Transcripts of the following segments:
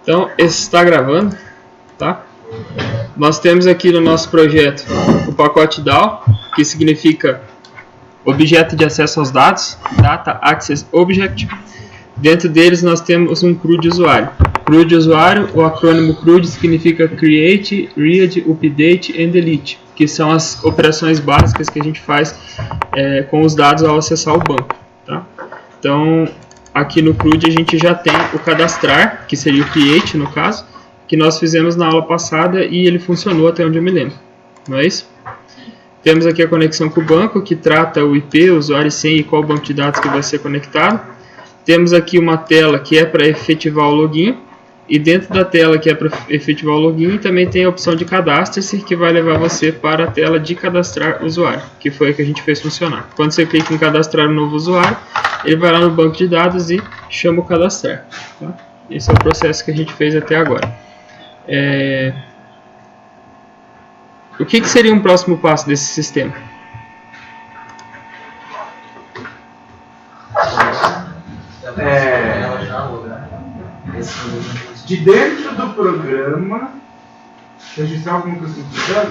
Então, esse está gravando, tá? Nós temos aqui no nosso projeto o pacote DAO, que significa Objeto de Acesso aos Dados, Data Access Object. Dentro deles nós temos um CRUD de usuário. CRUD de usuário, o acrônimo CRUD significa Create, Read, Update and Delete, que são as operações básicas que a gente faz com os dados ao acessar o banco. Tá? Então, aqui no CRUD a gente já tem o cadastrar, que seria o Create no caso, que nós fizemos na aula passada e ele funcionou até onde eu me lembro. Não é isso? Temos aqui a conexão com o banco, que trata o IP, o usuário e senha e qual banco de dados que vai ser conectado. Temos aqui uma tela que é para efetivar o login. E dentro da tela que é para efetivar o login, também tem a opção de cadastre-se, que vai levar você para a tela de cadastrar usuário, que foi a que a gente fez funcionar. Quando você clica em cadastrar um novo usuário, ele vai lá no banco de dados e chama o cadastrar. Tá? Esse é o processo que a gente fez até agora. O que seria um próximo passo desse sistema? De dentro do programa, registrar alguma coisa complicada?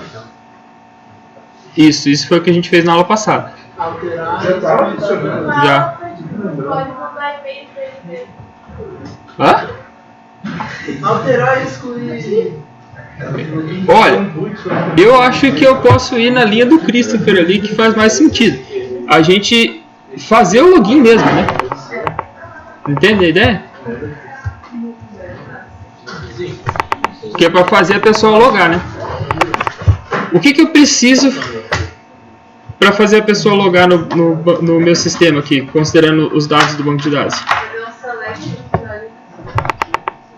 Isso foi o que a gente fez na aula passada. Alterar. Já está funcionando? Já. Pode mandar e-mail para ele. Hã? Alterar e excluir. Olha, eu acho que eu posso ir na linha do Christopher ali, que faz mais sentido. A gente fazer o login mesmo, né? Entende a ideia? Que é para fazer a pessoa logar, né? O que eu preciso para fazer a pessoa logar no meu sistema aqui, considerando os dados do banco de dados?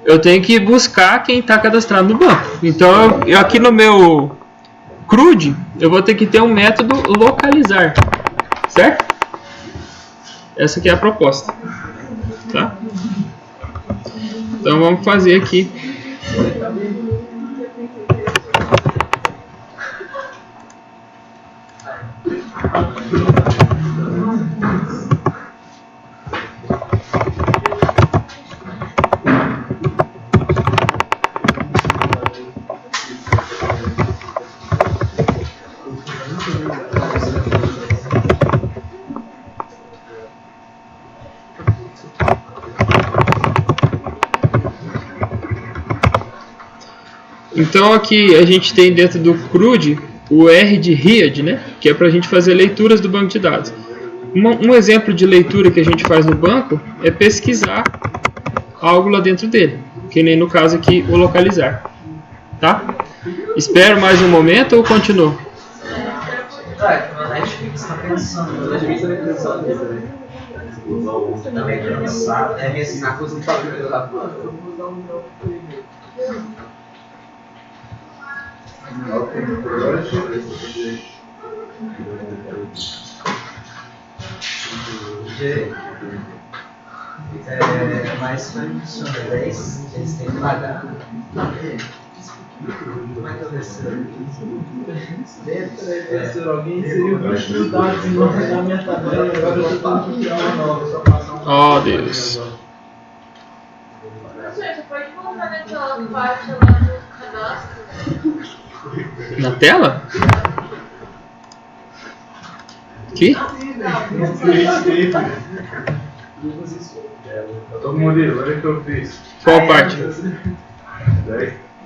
Eu tenho que buscar quem está cadastrado no banco. Então, eu aqui no meu CRUD, eu vou ter que ter um método localizar, certo? Essa aqui é a proposta, tá? Então, vamos fazer aqui. Então aqui a gente tem dentro do CRUD o R de Read, né? Que é para a gente fazer leituras do banco de dados. Um exemplo de leitura que a gente faz no banco é pesquisar algo lá dentro dele, que nem no caso aqui o localizar. Tá? Espero mais um momento ou continuo? A Netflix está pensando. A Netflix está pensando. Também cansado. É ensinar coisa que faz melhorar. Mas como funciona? Eles têm que pagar. Como é que eu recebo? Alguém inseriu 20 mil dados no nome da minha tabela, agora eu estou tendo que criar uma nova, só passar Oh, Deus. Você pode colocar naquela parte lá do cadastro. Na tela? Aqui? Ô Murilo, olha o que eu fiz. Qual parte?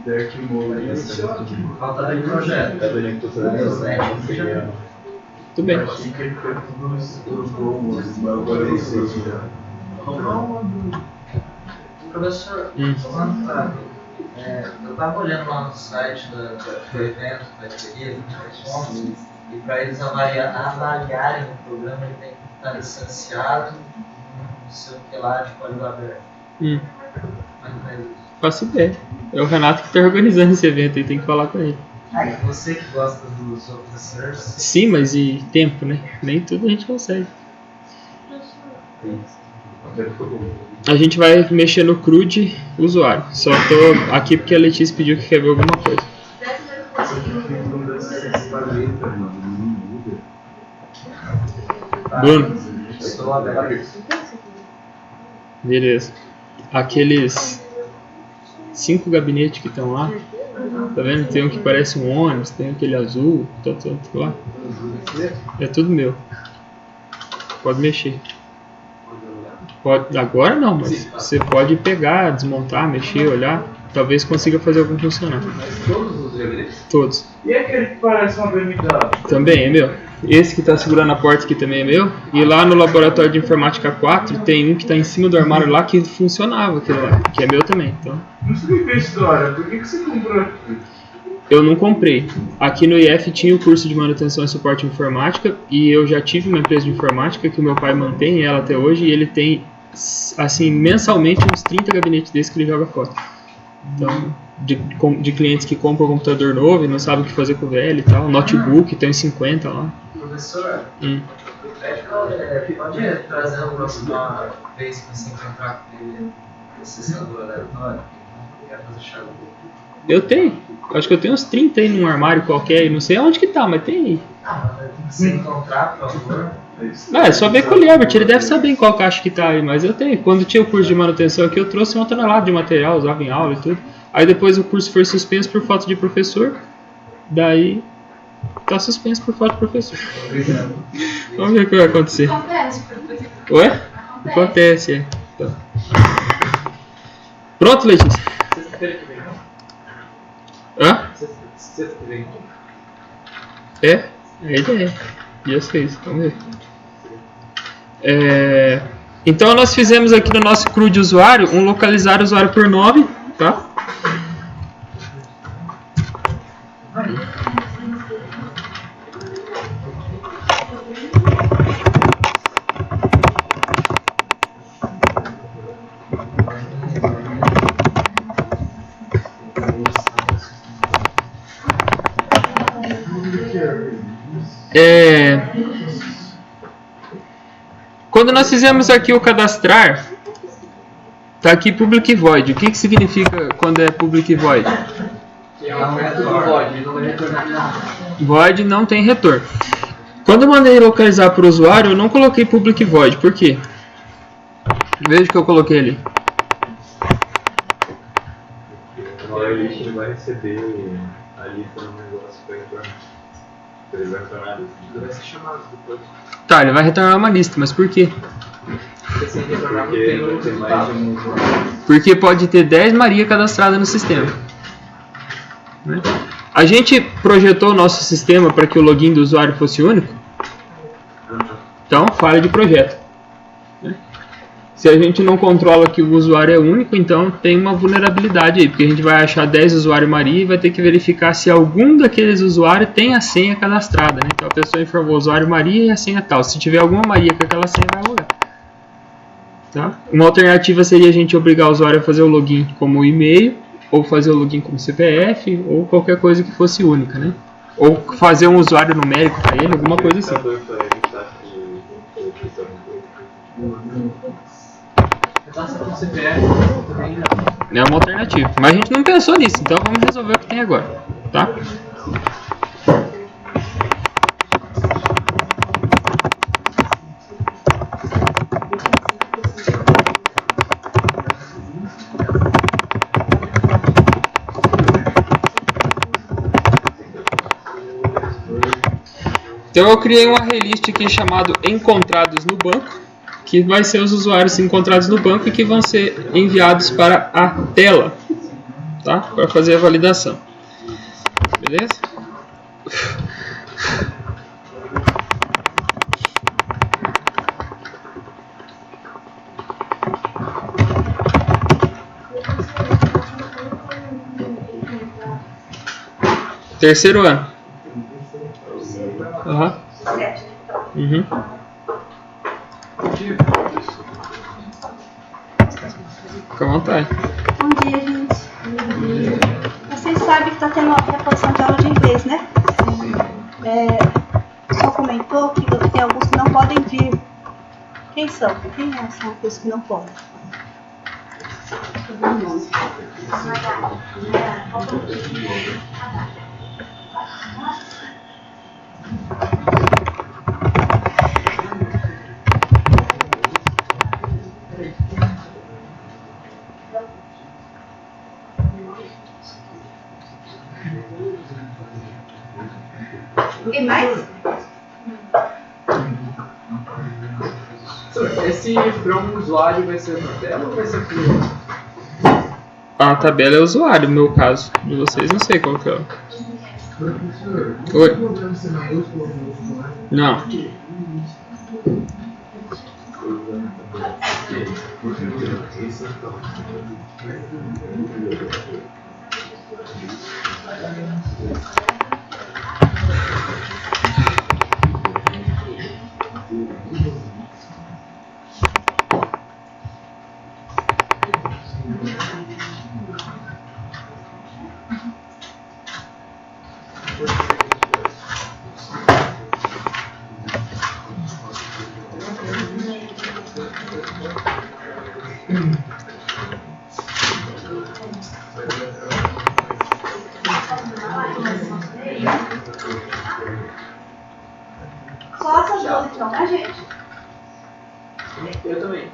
Dark Mode. Falta de projeto. Tudo bem. Achei que ele foi tudo os gomos, mas agora eu sei já. Professor, eu estava olhando lá no site do evento, da experiência, e para eles avaliarem o programa, ele tem que estar licenciado, não sei o que lá, de código aberto. Como é que faz isso? Faço ideia. É o Renato que está organizando esse evento aí, tem que falar com ele. Você que gosta dos open source. Sim, mas e tempo, né? Nem tudo a gente consegue. A gente vai mexer no CRUD usuário. Só tô aqui porque a Letícia pediu que quer ver alguma coisa. Bruno. Estou aberto. Beleza. Aqueles 5 gabinetes que estão lá. Tá vendo? Tem um que parece um ônibus, tem aquele azul, tanto lá. É tudo meu. Pode mexer. Pode, agora não, mas você pode pegar, desmontar, mexer, olhar. Talvez consiga fazer algum funcionar. Todos os gabinetes? Todos. E aquele que parece uma BMW? Também é meu. Esse que está segurando a porta aqui também é meu. E lá no laboratório de informática 4 tem um que está em cima do armário lá que funcionava aquele lá, que é meu também. Então, Não explica a história. Por que você comprou aqui? eu não comprei. Aqui no IF tinha o curso de manutenção e suporte em informática e eu já tive uma empresa de informática que o meu pai mantém ela até hoje e ele tem, assim, mensalmente uns 30 gabinetes desses que ele joga fora. Então, de clientes que compram um computador novo e não sabem o que fazer com o velho e tal. Notebook, tem uns 50 lá. Professor, pode trazer uma próxima vez que você encontrar com ele, processador aleatório? Quer fazer chave? Eu tenho. Acho que eu tenho uns 30 aí num armário qualquer e não sei onde que tá, mas tem aí. Se encontrar, por favor. É só ver com o Liebert, ele deve saber em qual caixa que tá aí, mas eu tenho. Quando tinha o curso de manutenção aqui, eu trouxe uma tonelada de material, usava em aula e tudo. Aí depois o curso foi suspenso por falta de professor. Daí tá suspenso por falta de professor. Obrigado. Vamos ver o que vai acontecer. Acontece, professor. Ué? Acontece, é. Tá. Pronto, Letícia? Sexta-feira que vem, não? Hã? Sexta que vem. É? É a ideia. Dia 6, vamos ver. Então nós fizemos aqui no nosso CRU de usuário um localizar usuário por nome, tá? Quando nós fizemos aqui o cadastrar, tá aqui public void. O que significa quando é public void? É um método void, não vai retornar nada. Void não tem retorno. Quando eu mandei localizar para o usuário, eu não coloquei public void. Por quê? Veja o que eu coloquei ali. Na hora ele vai receber a lista do negócio para retornar. Ele vai retornar a lista. Ele vai ser chamado depois. Tá, ele vai retornar uma lista, mas por quê? Porque se retornar não Porque tem vai o ter mais de resultado. um usuário. Porque pode ter 10 Maria cadastradas no sistema. Né? A gente projetou o nosso sistema para que o login do usuário fosse único. Então, falha de projeto. Né? Se a gente não controla que o usuário é único, então tem uma vulnerabilidade aí. Porque a gente vai achar 10 usuários Maria e vai ter que verificar se algum daqueles usuários tem a senha cadastrada. Né? Então a pessoa informou o usuário Maria e a senha tal. Se tiver alguma Maria com aquela senha, vai logar. Tá? Uma alternativa seria a gente obrigar o usuário a fazer o login como e-mail, ou fazer o login como CPF, ou qualquer coisa que fosse única, né? Ou fazer um usuário numérico para ele, alguma coisa assim. Passa com CPF também não. É uma alternativa. Mas a gente não pensou nisso, então vamos resolver o que tem agora. Tá? Então eu criei um array list aqui chamado encontrados no banco, que vai ser os usuários encontrados no banco e que vão ser enviados para a tela, tá? Para fazer a validação. Beleza? Terceiro ano. Aham. Uhum. Fica à vontade. Bom dia, gente. Vocês sabem que está tendo uma reposição de aula de inglês, né? O senhor comentou que tem alguns que não podem vir. Quem são? Quem são aqueles que não podem? Alguém mais? Esse from usuário vai ser na tela ou vai ser aqui? A tabela é usuário, no meu caso. De vocês não sei qual que é. Oi? Não. Só essas duas então, né, gente? Eu também.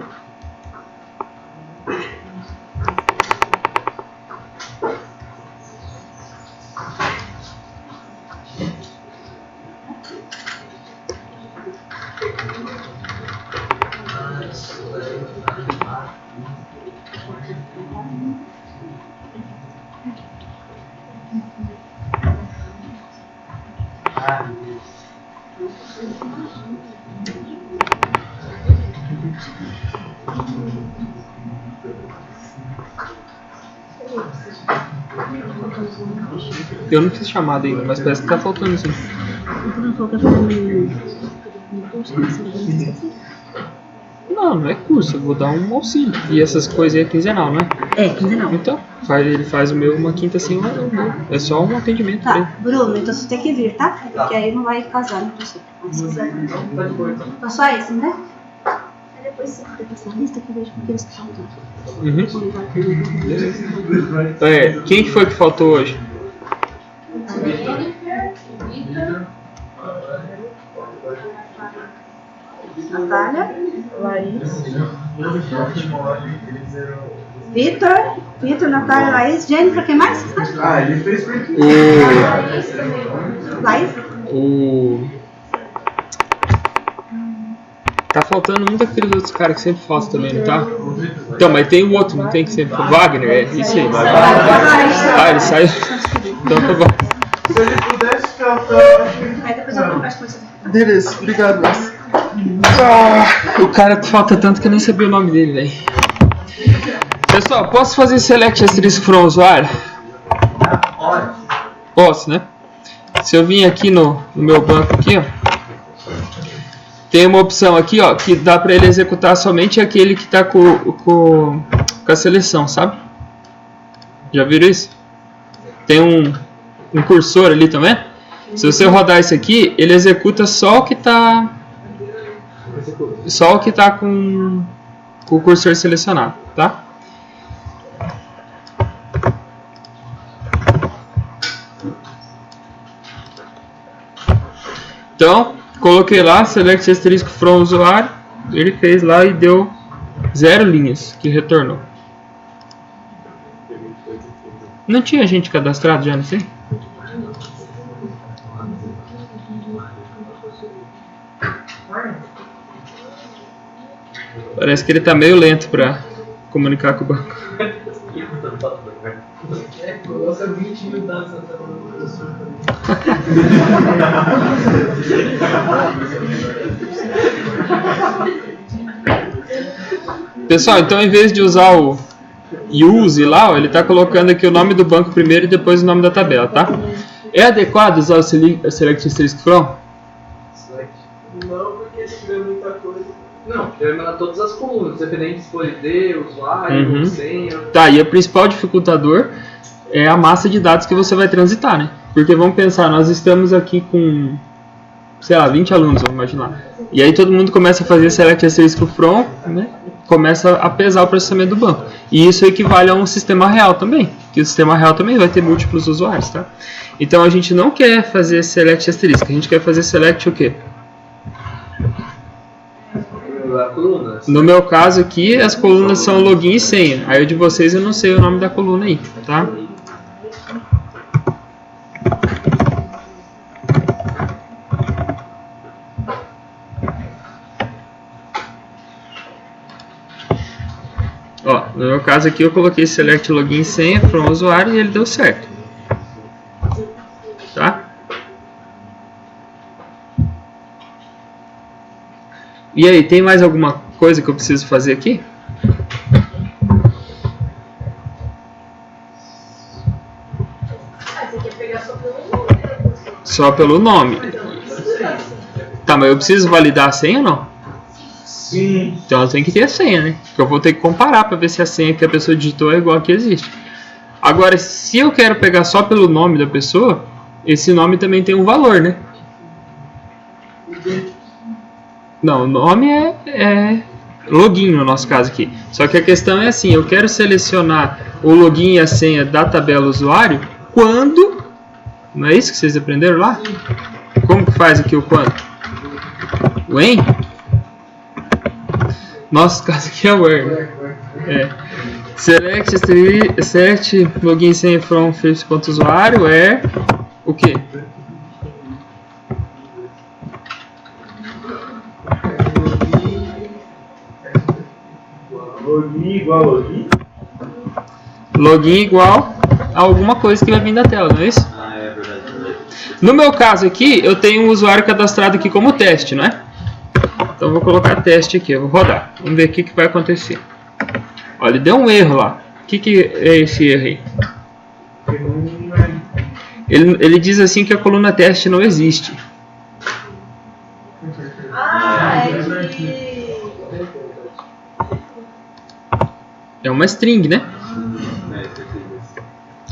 Eu não fiz chamada ainda, mas parece que tá faltando sim. Não, não é curso, eu vou dar um auxílio. E essas coisas aí é quinzenal, né? É, quinzenal. Então, ele faz o meu uma quinta assim, o meu. É só um atendimento pra ele. Tá, Bruno, então você tem que vir, tá? Porque aí não vai casar, não precisa. Então só esse, né? Aí depois você fica com essa lista que eu vejo porque eles estão faltando. Quem que foi que faltou hoje? Natália, Laís, Vitor, Natália, Laís, Jennifer, quem mais? Ah, ele fez por aqui. Laís? Tá faltando um daqueles outros caras que sempre faltam também, não tá? Então, mas tem o outro, não tem que sempre. O Wagner, é isso aí. Ah, ele saiu. Então tá bom. Se ele pudesse cantar. Aí depois eu converso com você. Beleza, obrigado. O cara falta tanto que eu nem sabia o nome dele, velho. Pessoal, posso fazer select asterisco from usuário? Posso, né? Se eu vim aqui no meu banco aqui, ó, tem uma opção aqui, ó, que dá pra ele executar somente aquele que tá com a seleção, sabe? Já viram isso? Tem um cursor ali também. Se você rodar isso aqui, ele executa só o que tá com o cursor selecionado, tá? Então, coloquei lá, select asterisco from usuário, ele fez lá e deu 0 linhas que retornou. Não tinha gente cadastrado já, não sei? Parece que ele tá meio lento pra comunicar com o banco. Nossa, 20 mil dados na tela do professor também. Pessoal, então em vez de usar o use lá, ó, ele está colocando aqui o nome do banco primeiro e depois o nome da tabela, tá? É adequado usar o select asterisco from? Não, porque se tiver muita coisa. Não, deve mandar todas as colunas, dependente se for ID, usuário, senha. Tá, e o principal dificultador é a massa de dados que você vai transitar, né? Porque vamos pensar, nós estamos aqui com, sei lá, 20 alunos, vamos imaginar. E aí todo mundo começa a fazer select asterisco from, né? Começa a pesar o processamento do banco. E isso equivale a um sistema real também, que o sistema real também vai ter múltiplos usuários, tá? Então a gente não quer fazer select asterisco, a gente quer fazer select o quê? Colunas. No meu caso aqui, as colunas são login e senha. Aí o de vocês eu não sei o nome da coluna aí, tá? No meu caso aqui eu coloquei select login e senha from usuário e ele deu certo. Tá? E aí, tem mais alguma coisa que eu preciso fazer aqui? Ah, você quer pegar só pelo nome da pessoa? Só pelo nome. Tá, mas eu preciso validar a senha ou não? Sim. Então eu tenho que ter a senha, né? Porque eu vou ter que comparar para ver se a senha que a pessoa digitou é igual a que existe. Agora, se eu quero pegar só pelo nome da pessoa, esse nome também tem um valor, né? Não, o nome é login no nosso caso aqui. Só que a questão é assim, eu quero selecionar o login e a senha da tabela usuário quando... Não é isso que vocês aprenderam lá? Como que faz aqui o quando? When? Nosso caso aqui é where. Select login e senha from first.usuário é o quê? Login igual login? Login igual a alguma coisa que vai vir da tela, não é isso? Ah, é verdade. No meu caso aqui, eu tenho um usuário cadastrado aqui como teste, não é? Então eu vou colocar teste aqui, eu vou rodar. Vamos ver o que vai acontecer. Olha, ele deu um erro lá. O que é esse erro aí? Ele diz assim que a coluna teste não existe. Ah, é que... É uma string, né?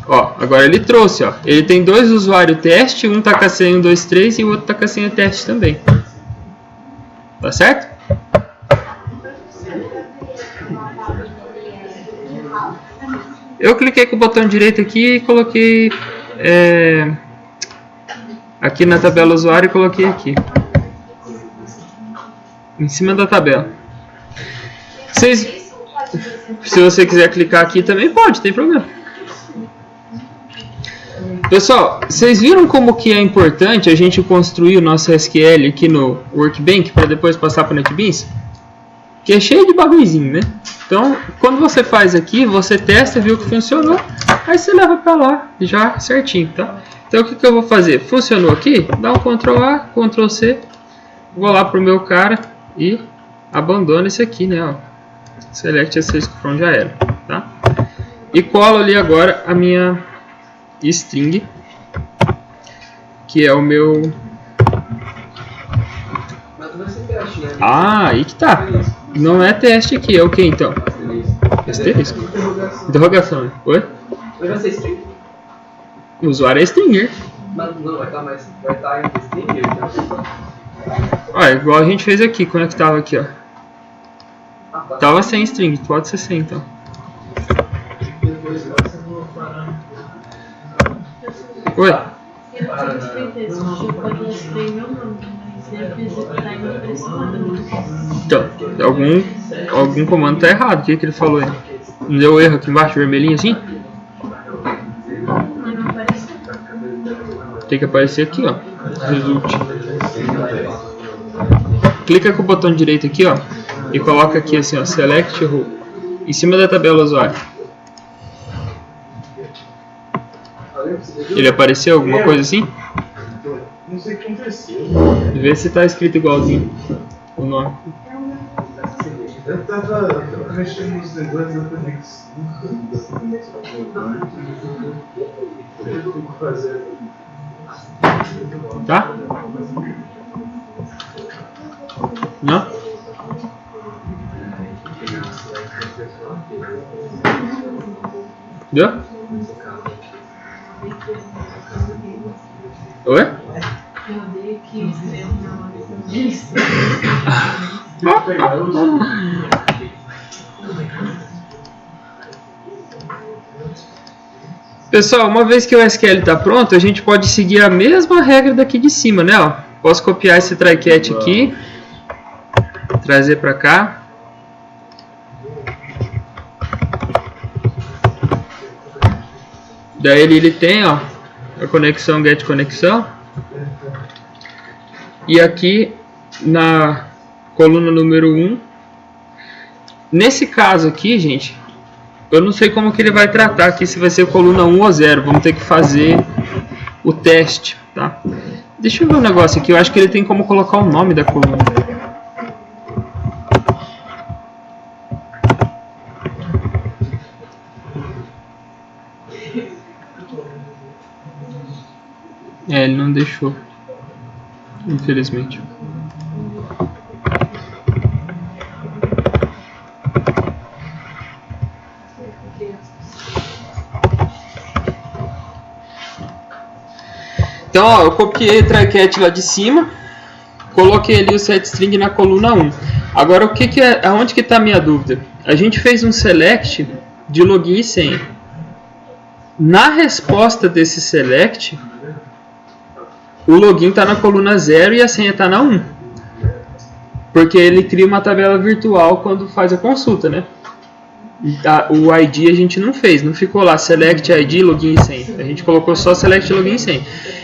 Ó, agora ele trouxe, ó. Ele tem dois usuários teste, um tá com a senha 123 e o outro tá com a senha teste também. Tá certo? Eu cliquei com o botão direito aqui e coloquei aqui na tabela usuário e coloquei aqui em cima da tabela. Se você quiser clicar aqui também pode, tem problema. Pessoal, vocês viram como que é importante a gente construir o nosso SQL aqui no Workbench para depois passar para o NetBeans? Que é cheio de bagulhozinho, né? Então, quando você faz aqui, você testa, viu que funcionou, aí você leva para lá já certinho, tá? Então, o que eu vou fazer? Funcionou aqui? Dá um Ctrl A, Ctrl C, vou lá pro meu cara e abandono esse aqui, né? Ó. Select Access From já era, tá? E colo ali agora a minha string, que é o meu... Mas vai ser teste, né? Ah, aí que tá. Não é teste aqui, é o que então? Asterisco. Interrogação, né? Oi? Mas vai ser string? O usuário é stringer. Mas não, vai estar entre string e Olha, igual a gente fez aqui, quando é que tava aqui, ó. tá. Tava sem string, pode ser sem então. Oi? Eu não tinha certeza, eu cadastrei meu nome, mas eu fiz executar e não apareceu nada. Então, algum comando tá errado. O que ele falou aí? Não deu erro aqui embaixo, vermelhinho assim? Mas não apareceu. Tem que aparecer aqui, ó. Result. Clica com o botão direito aqui, ó. E coloca aqui assim, ó. Select Row. Em cima da tabela usuário. Ele apareceu? Alguma coisa assim? Não sei o que aconteceu. Vê se tá escrito igualzinho o nome. Eu tava mexendo nos negócios da conexão. Eu fico fazendo. Tá? Não? Deu? Oi? Eu odeio que escrevo na hora disso. Pessoal, uma vez que o SQL está pronto, a gente pode seguir a mesma regra daqui de cima, né? Ó, posso copiar esse try-catch aqui, trazer para cá. Daí ele tem, ó, a conexão get conexão. E aqui na coluna número 1, nesse caso aqui, gente, Eu não sei como que ele vai tratar aqui, se vai ser coluna 1 ou 0. Vamos ter que fazer o teste, tá? Deixa eu ver um negócio aqui. Eu acho que ele tem como colocar o nome da coluna. Ele não deixou. Infelizmente. Então, ó, eu copiei o try-catch lá de cima, coloquei ali o setString na coluna 1. Agora, aonde que está a minha dúvida? A gente fez um select de login e senha. Na resposta desse select, o login está na coluna 0 e a senha está na 1. Porque ele cria uma tabela virtual quando faz a consulta, né? O ID a gente não fez, não ficou lá select ID, login e senha. A gente colocou só select, login e senha.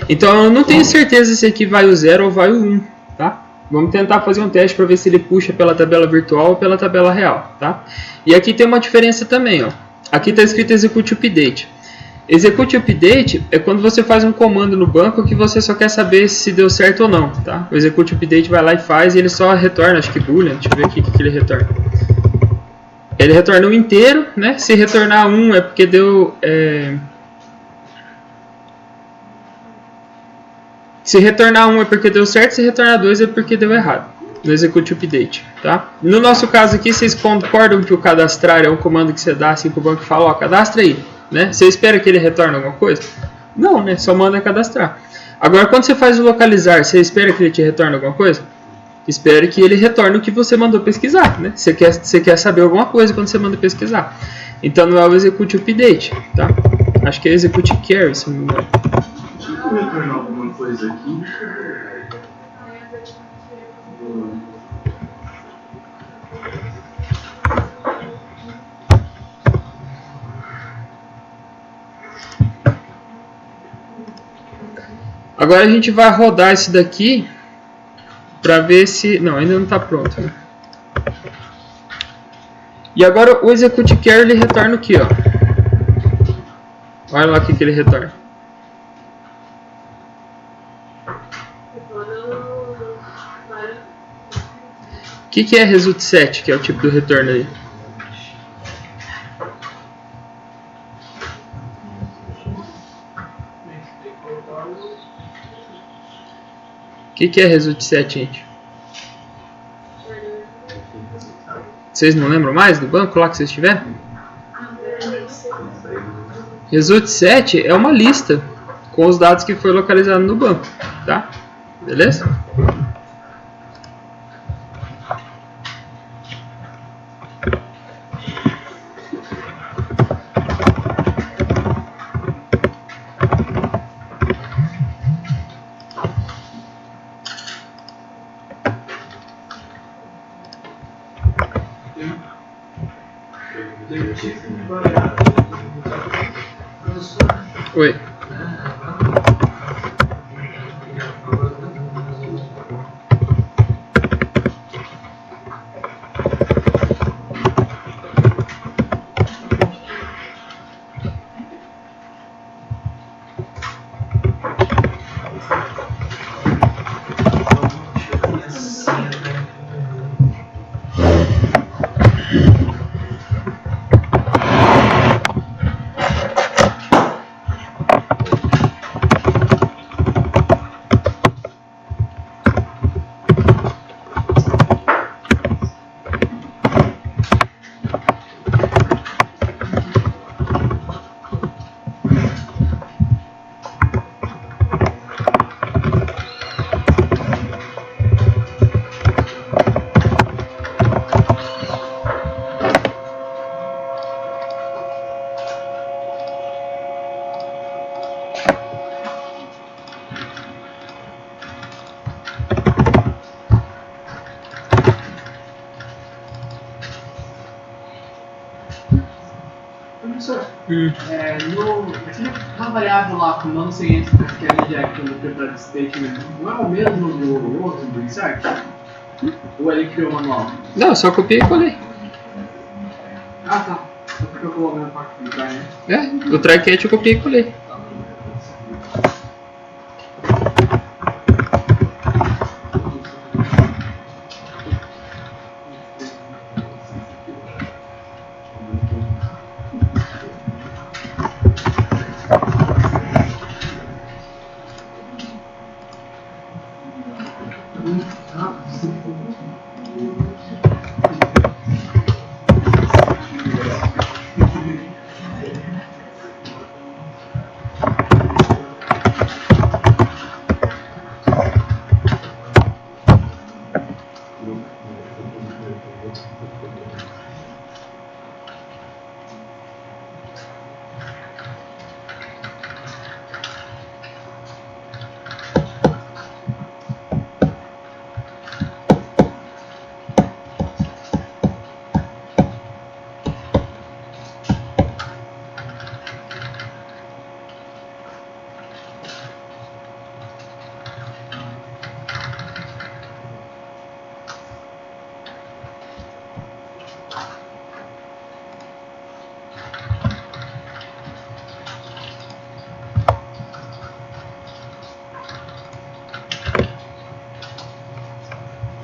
Então eu não tenho certeza se aqui vai o 0 ou vai o 1, tá? Vamos tentar fazer um teste para ver se ele puxa pela tabela virtual ou pela tabela real, tá? E aqui tem uma diferença também, ó. Aqui está escrito execute update. Execute update é quando você faz um comando no banco que você só quer saber se deu certo ou não, tá? O execute update vai lá e faz e ele só retorna, acho que boolean, deixa eu ver aqui o que ele retorna. Ele retorna um inteiro, né? Se retornar 1 é porque deu... Se retornar 1 é porque deu certo, se retornar 2 é porque deu errado. No execute update, tá? No nosso caso aqui, vocês concordam que o cadastrar é um comando que você dá assim pro banco e fala, ó, cadastra aí, né? Você espera que ele retorne alguma coisa? Não, né? Só manda cadastrar. Agora, quando você faz o localizar, você espera que ele te retorne alguma coisa? Espere que ele retorne o que você mandou pesquisar, né? Você quer saber alguma coisa quando você manda pesquisar. Então não é o execute update, tá? Acho que é execute carry, se não me engano. Deixa eu retornar alguma coisa aqui. Agora a gente vai rodar isso daqui para ver se... Não, ainda não está pronto, né? E agora o execute carry ele retorna o que, ó? Olha lá o que ele retorna. O que é result set, que é o tipo do retorno aí? O que é result set, gente? Vocês não lembram mais do banco lá que vocês tiveram? Result set é uma lista com os dados que foi localizado no banco, tá? Beleza? Oi. Tinha uma variável lá, comando seguinte, que é inject no prepared statement, não é o mesmo do outro, do insert? Ou ele criou o manual? Não, só copiei e colei. Ah, tá. Porque eu coloquei na parte do try, né? O try-catch eu copiei e colei.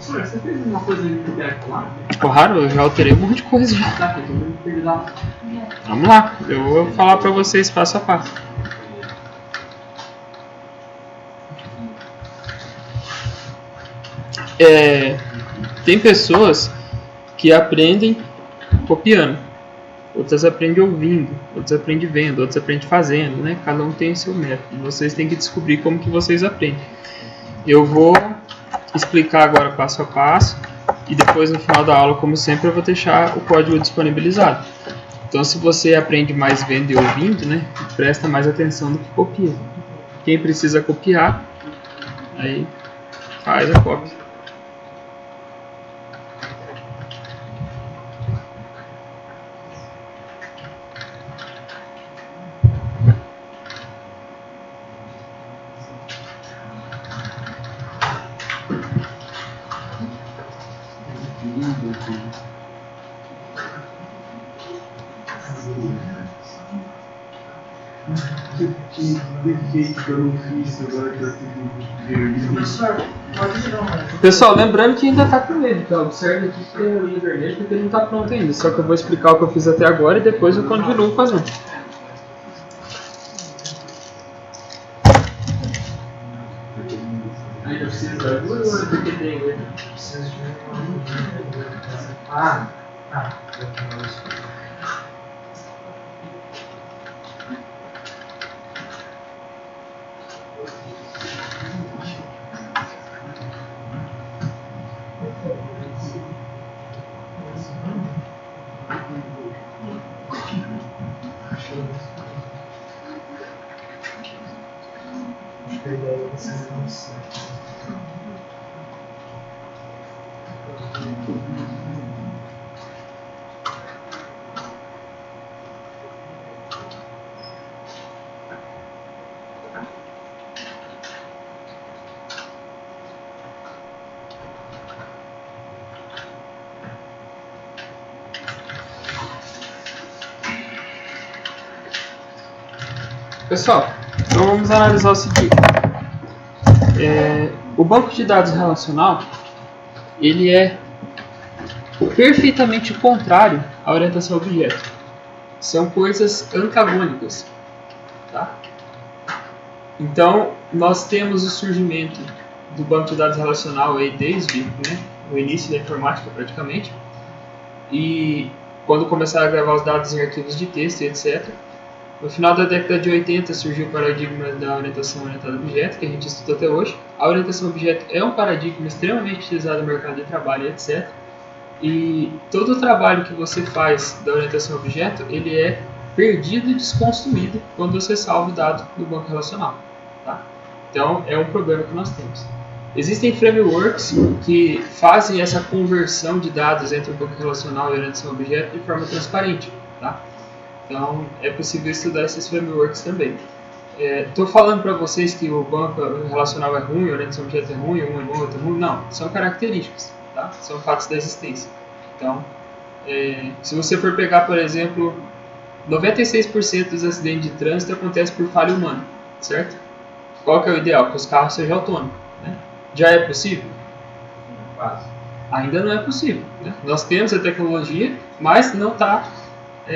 Você fez uma coisa aí pro Beto lá? Claro, eu já alterei um monte de coisa já. Tá, eu tô perdi lá. Vamos lá, eu vou falar pra vocês passo a passo. Tem pessoas que aprendem copiando, outras aprendem ouvindo, outras aprendem vendo, outras aprendem fazendo, né? Cada um tem o seu método. Vocês têm que descobrir como que vocês aprendem. Eu vou explicar agora passo a passo e depois no final da aula, como sempre, eu vou deixar o código disponibilizado. Então, se você aprende mais vendo e ouvindo, né, presta mais atenção do que copia. Quem precisa copiar, aí faz a cópia. Que defeito que eu não fiz agora que eu tive Professor, pode tirar uma. Pessoal, lembrando que ainda está com ele, tá? Observe aqui que tem a linha vermelha porque ele não está pronto ainda. Só que eu vou explicar o que eu fiz até agora e depois eu continuo fazendo. Ainda precisa da duas ou porque tem ele? Preciso de uma. Ah. Pessoal, então vamos analisar o seguinte. O banco de dados relacional, ele é perfeitamente contrário à orientação a objeto. São coisas antagônicas. Tá? Então, nós temos o surgimento do banco de dados relacional aí desde o início da informática praticamente. E quando começaram a gravar os dados em arquivos de texto e etc. No final da década de 80 surgiu o paradigma da orientação orientada a objeto, que a gente estuda até hoje. A orientação a objeto é um paradigma extremamente utilizado no mercado de trabalho, etc. E todo o trabalho que você faz da orientação a objeto, ele é perdido e desconstruído quando você salva o dado do banco relacional. Tá? Então, é um problema que nós temos. Existem frameworks que fazem essa conversão de dados entre o banco relacional e a orientação a objeto de forma transparente. Tá? Então, é possível estudar esses frameworks também. Estou falando para vocês que o banco relacional é ruim, a orientação a objeto é ruim, um é bom, outro é ruim. Não, são características, tá? São fatos da existência. Então, se você for pegar, por exemplo, 96% dos acidentes de trânsito acontecem por falha humana, certo? Qual que é o ideal? Que os carros sejam autônomos, né? Já é possível? Quase. Ainda não é possível, né? Nós temos a tecnologia, mas não está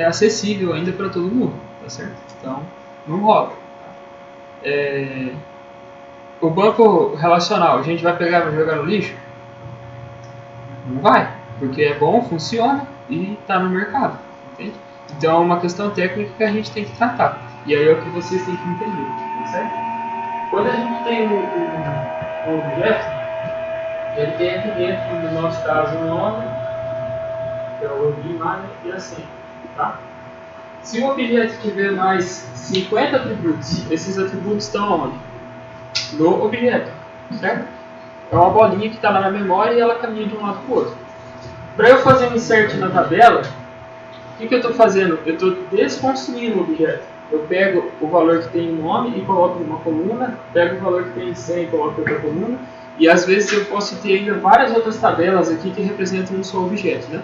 acessível ainda para todo mundo, tá certo? Então, não rola. O banco relacional, a gente vai pegar e vai jogar no lixo? Não vai, porque é bom, funciona e está no mercado, entende? Então é uma questão técnica que a gente tem que tratar. E aí é o que vocês têm que entender, tá certo? Quando a gente tem um objeto, ele tem aqui dentro, no nosso caso, o nome, que é o login lá, e a senha, tá? Se o objeto tiver mais 50 atributos, esses atributos estão onde? No objeto, certo? É uma bolinha que está lá na memória e ela caminha de um lado para o outro. Para eu fazer um insert na tabela, o que eu estou fazendo? Eu estou desconstruindo o objeto. Eu pego o valor que tem em nome e coloco numa coluna, pego o valor que tem em senha e coloco em outra coluna, e às vezes eu posso ter ainda várias outras tabelas aqui que representam um só objeto, né?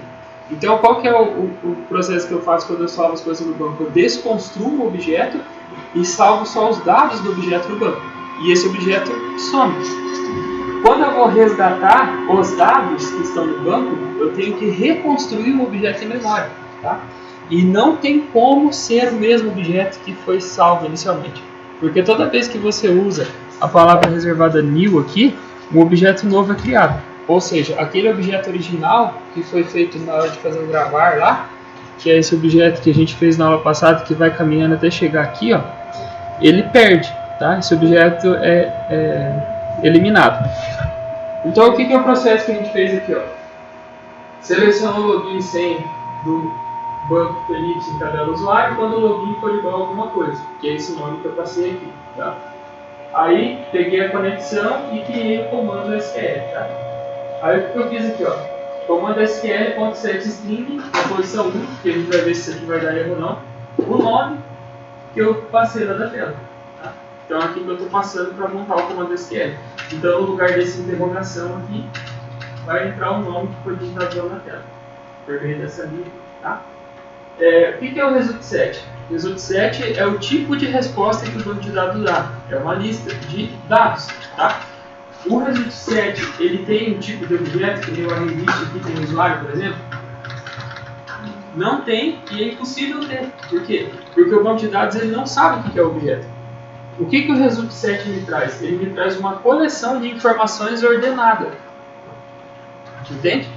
Então, qual que é o processo que eu faço quando eu salvo as coisas no banco? Eu desconstruo o objeto e salvo só os dados do objeto no banco. E esse objeto some. Quando eu vou resgatar os dados que estão no banco, eu tenho que reconstruir o objeto em memória, tá? E não tem como ser o mesmo objeto que foi salvo inicialmente. Porque toda vez que você usa a palavra reservada new aqui, um objeto novo é criado. Ou seja, aquele objeto original que foi feito na hora de fazer o gravar lá, que é esse objeto que a gente fez na aula passada, que vai caminhando até chegar aqui, ó, ele perde, tá? Esse objeto é eliminado. Então, o que é o processo que a gente fez aqui, ó? Selecionou o login e senha do banco Felipe em tabela usuário quando o login for igual a alguma coisa, que é esse nome que eu passei aqui, tá? Aí, peguei a conexão e criei o comando SQL, tá? Aí, o que eu fiz aqui, ó? Comando SQL.setString, na posição 1, que a gente vai ver se isso aqui vai dar erro ou não, o nome que eu passei lá da tela. Tá? Então, aqui que eu estou passando para montar o comando SQL. Então, no lugar dessa interrogação aqui, vai entrar o nome que foi digitado na tela. Por meio dessa linha, tá? O que é o result set? O result set é o tipo de resposta que o banco de dados dá. É uma lista de dados, tá? O result set, ele tem um tipo de objeto, que nem o array aqui tem um usuário, por exemplo? Não tem e é impossível ter. Por quê? Porque o banco de dados ele não sabe o que é o objeto. O que o result set me traz? Ele me traz uma coleção de informações ordenada. Entende?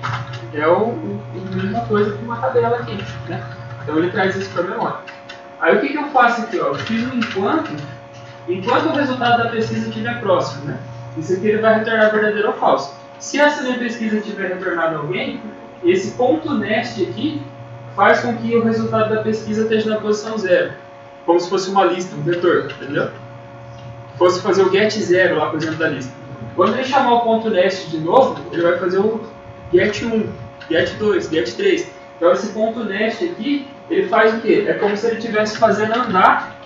É a mesma coisa que uma tabela aqui, né? Então ele traz isso para a memória. Aí o que eu faço aqui? Ó? Eu fiz um enquanto o resultado da pesquisa estiver próximo, né? Isso aqui ele vai retornar verdadeiro ou falso. Se essa minha pesquisa tiver retornado alguém, esse ponto nest aqui faz com que o resultado da pesquisa esteja na posição 0. Como se fosse uma lista, um vetor, entendeu? Fosse fazer o get 0 lá, por exemplo, da lista. Quando ele chamar o ponto nest de novo, ele vai fazer o get 1, get 2, get 3. Então esse ponto nest aqui, ele faz o quê? É como se ele estivesse fazendo andar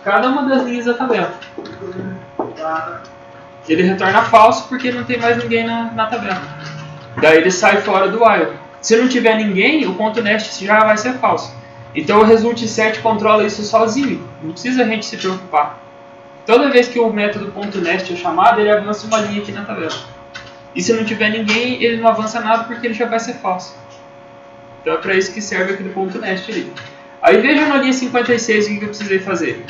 cada uma das linhas da tabela. Ele retorna falso porque não tem mais ninguém na tabela. Daí ele sai fora do while. Se não tiver ninguém, o ponto nest já vai ser falso. Então o result set controla isso sozinho. Não precisa a gente se preocupar. Toda vez que o método .nest é chamado, ele avança uma linha aqui na tabela. E se não tiver ninguém, ele não avança nada porque ele já vai ser falso. Então é para isso que serve aquele .nest ali. Aí veja na linha 56 o que eu precisei fazer.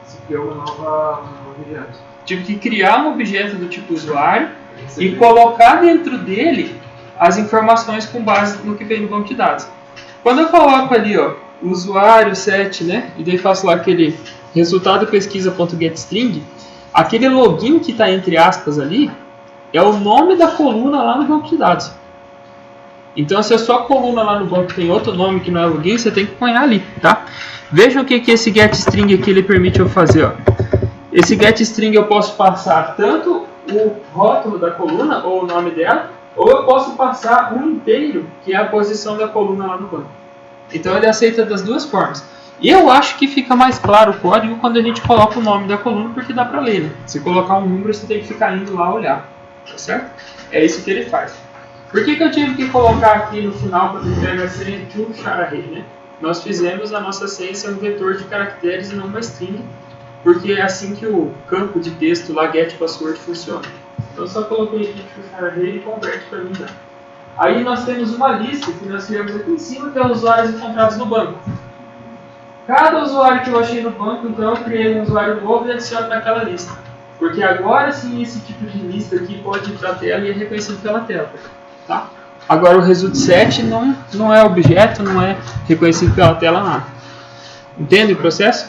Você criou um novo objeto. Tive que criar um objeto do tipo usuário e colocar dentro dele as informações com base no que vem no banco de dados. Quando eu coloco ali, ó, usuário set, né, e daí faço lá aquele resultado pesquisa.getString, aquele login que está entre aspas ali é o nome da coluna lá no banco de dados. Então, se a sua coluna lá no banco tem outro nome que não é login, você tem que pôr ali, tá? Vejam o que esse getString aqui ele permite eu fazer, ó. Esse getString eu posso passar tanto o rótulo da coluna ou o nome dela, ou eu posso passar um inteiro, que é a posição da coluna lá no banco. Então ele aceita das duas formas. E eu acho que fica mais claro o código quando a gente coloca o nome da coluna, porque dá para ler, né? Se colocar um número, você tem que ficar indo lá olhar, tá certo? É isso que ele faz. Por que eu tive que colocar aqui no final para entregar senha to char array, né? nós fizemos a nossa senha ser um vetor de caracteres e não uma string, porque é assim que o campo de texto lá getPassword funciona. Então só coloquei aqui array e converte para mim já. Aí nós temos uma lista que nós criamos aqui em cima, que é os usuários encontrados no banco. Cada usuário que eu achei no banco, então eu criei um usuário novo e adiciono naquela lista. Porque agora sim esse tipo de lista aqui pode ir para a tela e é reconhecido pela tela. Tá? Agora o result set não é objeto, não é reconhecido pela tela nada. Entende o processo?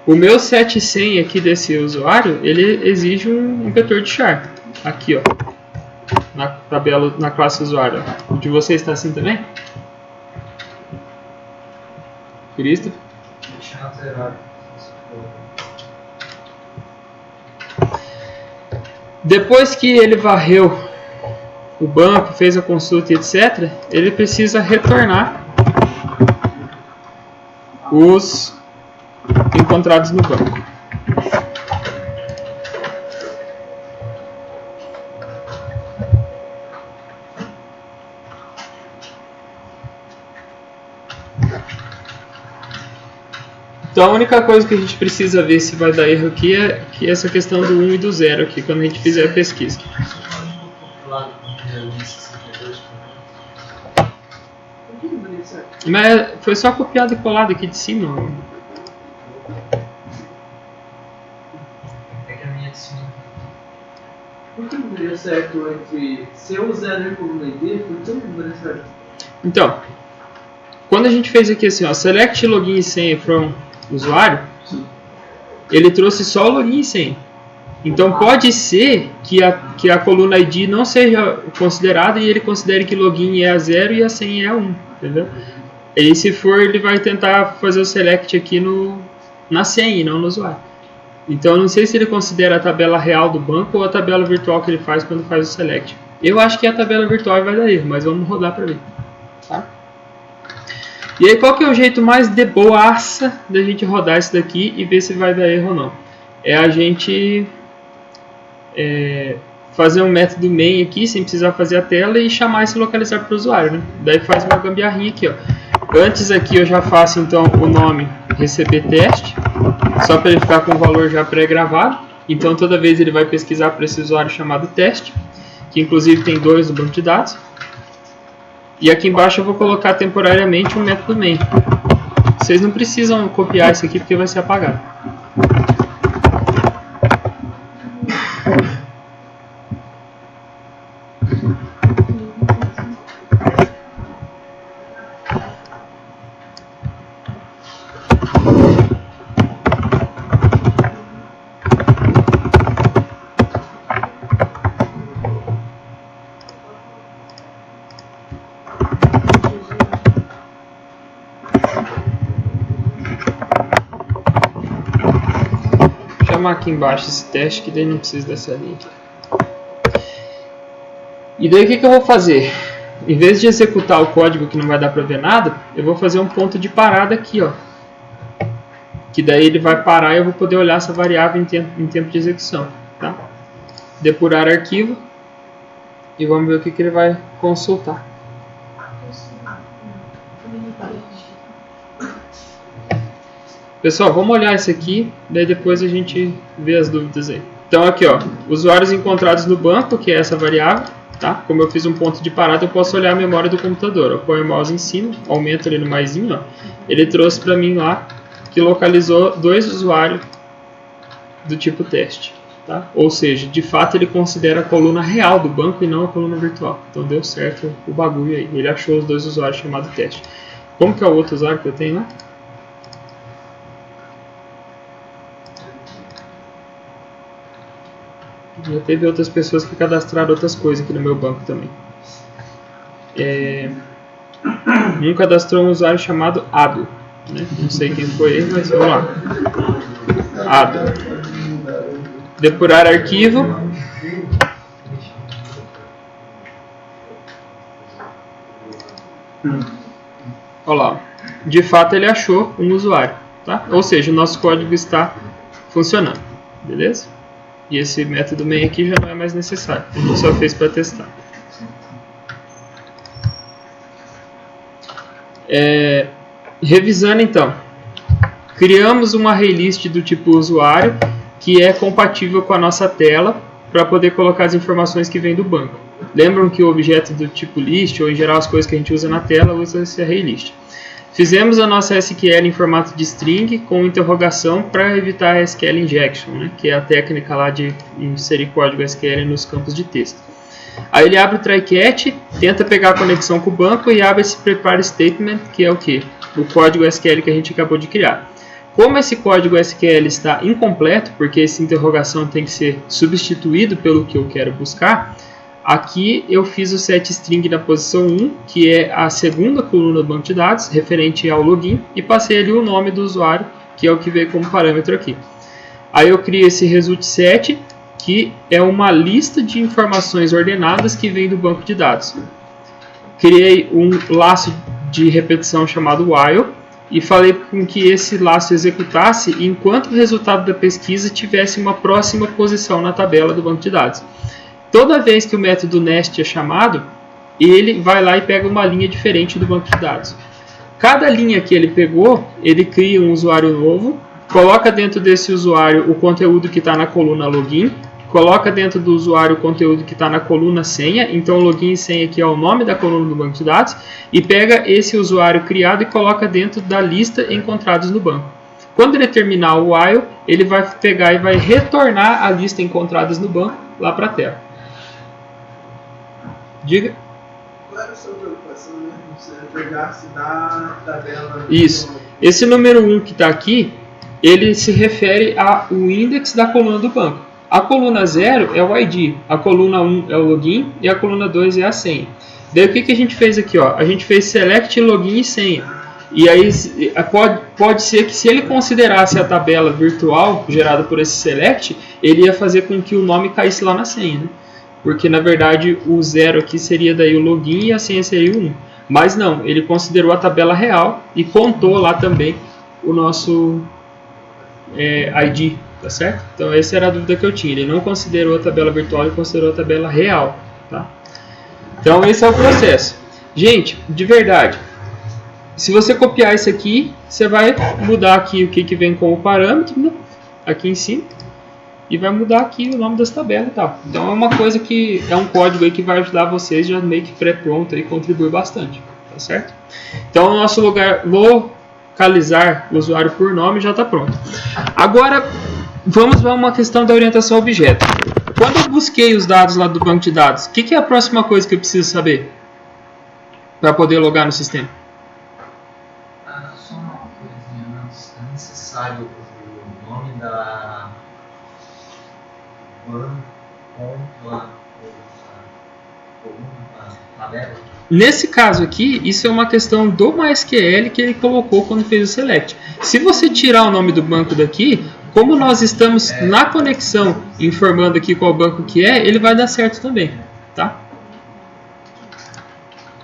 O meu set senha aqui desse usuário, ele exige um vetor de char. Aqui, ó. Na tabela, na classe usuário. O de vocês está assim também? Cristo? Depois que ele varreu o banco, fez a consulta, etc., ele precisa retornar os encontrados no banco. Então a única coisa que a gente precisa ver se vai dar erro aqui é que essa questão do 1 e do 0 aqui, quando a gente fizer a pesquisa. Mas foi só copiado e colado aqui de cima. É que a minha de cima. Por que não daria certo entre se eu usar a coluna ID? Por que não daria certo? Então, quando a gente fez aqui assim, ó, select login e senha from usuário, ele trouxe só o login e senha. Então pode ser que a coluna ID não seja considerada e ele considere que login é a 0 e a senha é a 1, entendeu? E se for, ele vai tentar fazer o select aqui na senha e não no usuário. Então eu não sei se ele considera a tabela real do banco ou a tabela virtual que ele faz quando faz o select. Eu acho que é a tabela virtual vai dar erro, mas vamos rodar para ver. Tá? E aí qual que é o jeito mais de boaça da gente rodar isso daqui e ver se vai dar erro ou não? É a gente fazer um método main aqui sem precisar fazer a tela e chamar esse localizar para o usuário, né? Daí faz uma gambiarrinha aqui, ó. Antes aqui eu já faço então o nome receber teste, só para ele ficar com o valor já pré-gravado. Então toda vez ele vai pesquisar para esse usuário chamado teste, que inclusive tem 2 no banco de dados. E aqui embaixo eu vou colocar temporariamente um método main. Vocês não precisam copiar isso aqui porque vai ser apagado. Vou chamar aqui embaixo esse teste que daí não precisa dessa linha aqui. E daí o que eu vou fazer? Em vez de executar o código que não vai dar para ver nada, eu vou fazer um ponto de parada aqui, ó. Que daí ele vai parar e eu vou poder olhar essa variável em tempo de execução. Tá? Depurar arquivo e vamos ver o que ele vai consultar. Pessoal, vamos olhar isso aqui, daí depois a gente vê as dúvidas aí. Então aqui, ó, usuários encontrados no banco, que é essa variável, tá? Como eu fiz um ponto de parada, eu posso olhar a memória do computador. Eu ponho o mouse em cima, aumento ele no maisinho, ó. Ele trouxe para mim lá que localizou 2 usuários do tipo teste, tá? Ou seja, de fato ele considera a coluna real do banco e não a coluna virtual. Então deu certo o bagulho aí. Ele achou os 2 usuários chamados teste. Como que é o outro usuário que eu tenho lá? Já teve outras pessoas que cadastraram outras coisas aqui no meu banco também. Um cadastrou um usuário chamado Ado, né? Não sei quem foi ele, mas vamos lá. Ado. Depurar arquivo. Olha lá. de fato ele achou um usuário, tá? Ou seja, o nosso código está funcionando, beleza? E esse método main aqui já não é mais necessário, a gente só fez para testar. Revisando então, criamos uma arraylist do tipo usuário que é compatível com a nossa tela para poder colocar as informações que vêm do banco. Lembram que o objeto do tipo list, ou em geral as coisas que a gente usa na tela, usa esse arraylist. Fizemos a nossa SQL em formato de string com interrogação para evitar a SQL injection, né, que é a técnica lá de inserir código SQL nos campos de texto. Aí ele abre o try-catch, tenta pegar a conexão com o banco e abre esse prepare statement, que é o quê? O código SQL que a gente acabou de criar. Como esse código SQL está incompleto, porque essa interrogação tem que ser substituído pelo que eu quero buscar, aqui eu fiz o setString na posição 1, que é a segunda coluna do banco de dados, referente ao login, e passei ali o nome do usuário, que é o que veio como parâmetro aqui. Aí eu criei esse result_set, que é uma lista de informações ordenadas que vem do banco de dados. Criei um laço de repetição chamado while, e falei com que esse laço executasse enquanto o resultado da pesquisa tivesse uma próxima posição na tabela do banco de dados. Toda vez que o método nest é chamado, ele vai lá e pega uma linha diferente do banco de dados. Cada linha que ele pegou, ele cria um usuário novo, coloca dentro desse usuário o conteúdo que está na coluna login, coloca dentro do usuário o conteúdo que está na coluna senha, então login e senha aqui é o nome da coluna do banco de dados, e pega esse usuário criado e coloca dentro da lista encontrados no banco. Quando ele terminar o while, ele vai pegar e vai retornar a lista encontradas no banco lá para a tela. Diga. Qual era a sua preocupação, né? Você pegasse da tabela. Isso. Esse número 1 que está aqui, ele se refere ao index da coluna do banco. A coluna 0 é o ID, a coluna 1 é o login e a coluna 2 é a senha. Daí o que a gente fez aqui? Ó? A gente fez select login e senha. E aí pode ser que se ele considerasse a tabela virtual gerada por esse select, ele ia fazer com que o nome caísse lá na senha, né? Porque na verdade o 0 aqui seria daí o login e a senha seria o 1. Mas não, ele considerou a tabela real e contou lá também o nosso ID. Tá certo? Então essa era a dúvida que eu tinha. Ele não considerou a tabela virtual, ele considerou a tabela real. Tá? Então esse é o processo. Gente, de verdade, se você copiar isso aqui, você vai mudar aqui o que vem como parâmetro, né? Aqui em cima, e vai mudar aqui o nome das tabelas e tal. Então é uma coisa que é um código aí que vai ajudar vocês já meio que pré-pronto e contribuir bastante. Tá certo? Então o nosso lugar localizar o usuário por nome já está pronto. Agora vamos para uma questão da orientação ao objeto. Quando eu busquei os dados lá do banco de dados, o que é a próxima coisa que eu preciso saber para poder logar no sistema? Só uma coisinha, é necessário o nome da tabela? Nesse caso aqui, isso é uma questão do MySQL que ele colocou quando fez o select. Se você tirar o nome do banco daqui, como nós estamos na conexão informando aqui qual banco que é, ele vai dar certo também, tá?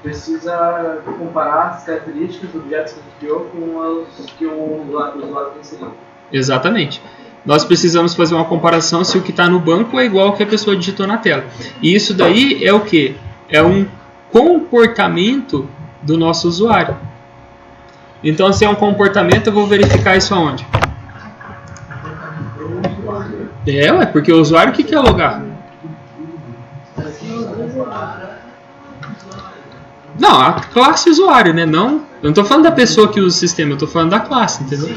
Precisa comparar as características dos objetos que a gente criou com os que o usuário tem inserido. Exatamente. Nós precisamos fazer uma comparação se o que está no banco é igual ao que a pessoa digitou na tela. E isso daí é o quê? É um comportamento do nosso usuário. Então, se é um comportamento, eu vou verificar isso aonde? Ué, porque o usuário, o que é logar? Não, a classe usuário, né? Não, eu não estou falando da pessoa que usa o sistema, eu estou falando da classe, entendeu?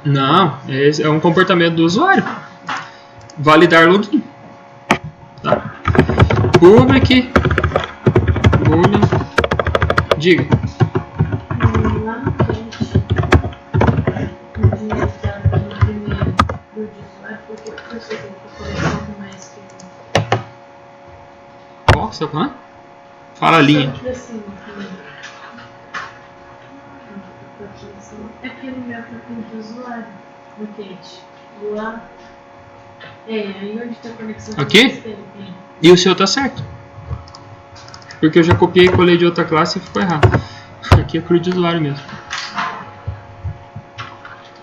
Não, esse é um comportamento do usuário. Validar login. Tá? Public boolean. Diga. Lá no teste, onde está no primeiro do usuário, por que você tem que colocar mais que Qual que você tá falando? Fala a linha. Só pra cima, aqui no meu perfil de usuário, no quente. Lá. Aí onde está a conexão com o Aqui? sistema. E o seu tá certo. Porque eu já copiei e colei de outra classe e ficou errado. Aqui é CRUD de usuário mesmo.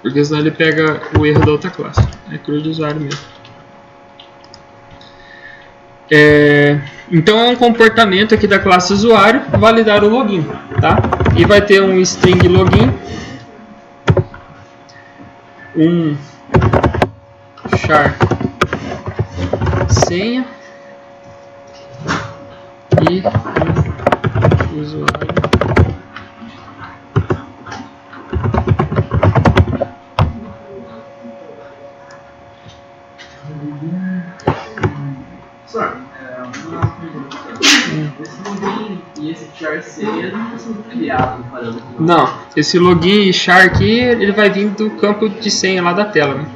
Porque senão ele pega o erro da outra classe. É CRUD de usuário mesmo. Então é um comportamento aqui da classe usuário validar o login, tá? E vai ter um string login, um char senha e um usuário. Esse login e esse char senha não são criados no parâmetro. Não, esse login e char aqui, ele vai vir do campo de senha lá da tela, né?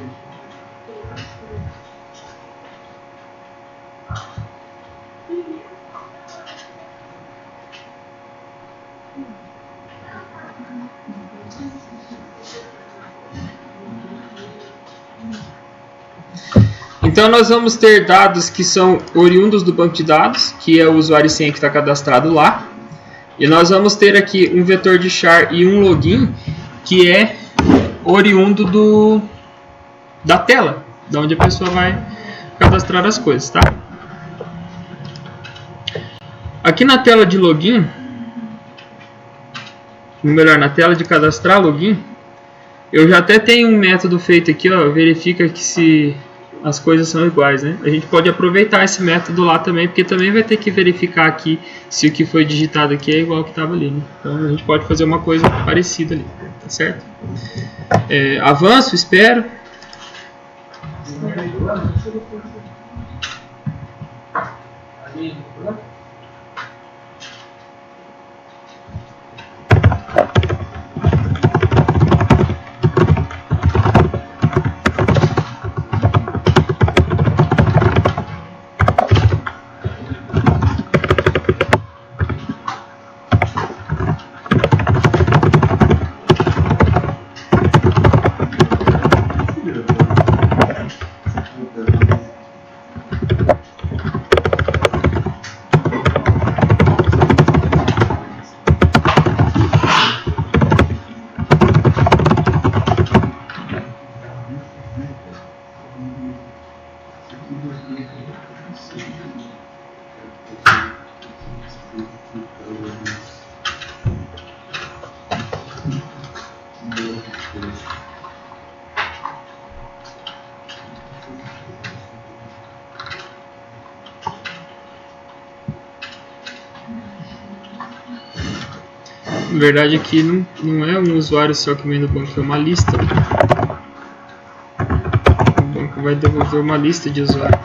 Então nós vamos ter dados que são oriundos do banco de dados, que é o usuário e senha que está cadastrado lá. E nós vamos ter aqui um vetor de char e um login que é oriundo da tela, da onde a pessoa vai cadastrar as coisas, tá? Aqui na tela de login, ou melhor, na tela de cadastrar login, eu já até tenho um método feito aqui, ó, verifica que se as coisas são iguais, né? A gente pode aproveitar esse método lá também, porque também vai ter que verificar aqui se o que foi digitado aqui é igual ao que estava ali, né? Então a gente pode fazer uma coisa parecida ali, tá certo? Avanço, espero. Na verdade aqui não é um usuário só que vem do banco, é uma lista. O banco vai devolver uma lista de usuários.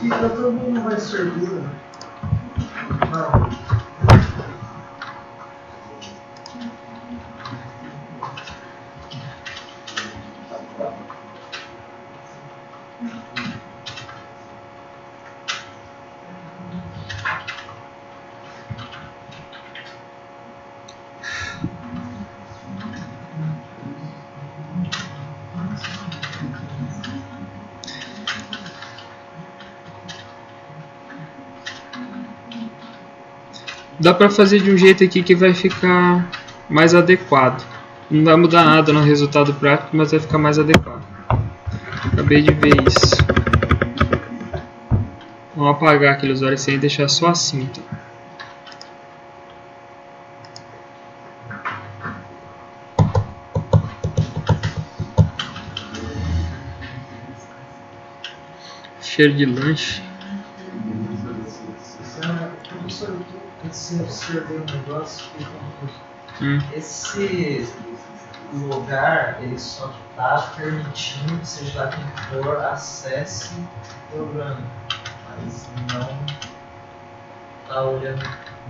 E para todo mundo vai servir. Não. Dá pra fazer de um jeito aqui que vai ficar mais adequado. Não vai mudar nada no resultado prático, mas vai ficar mais adequado. Acabei de ver isso. Vamos apagar aquele usuário sem e deixar só assim, então. Cheiro de lanche. Professor, eu observei um negócio que esse lugar ele só está permitindo que seja lá quem for acesse o programa, mas não está olhando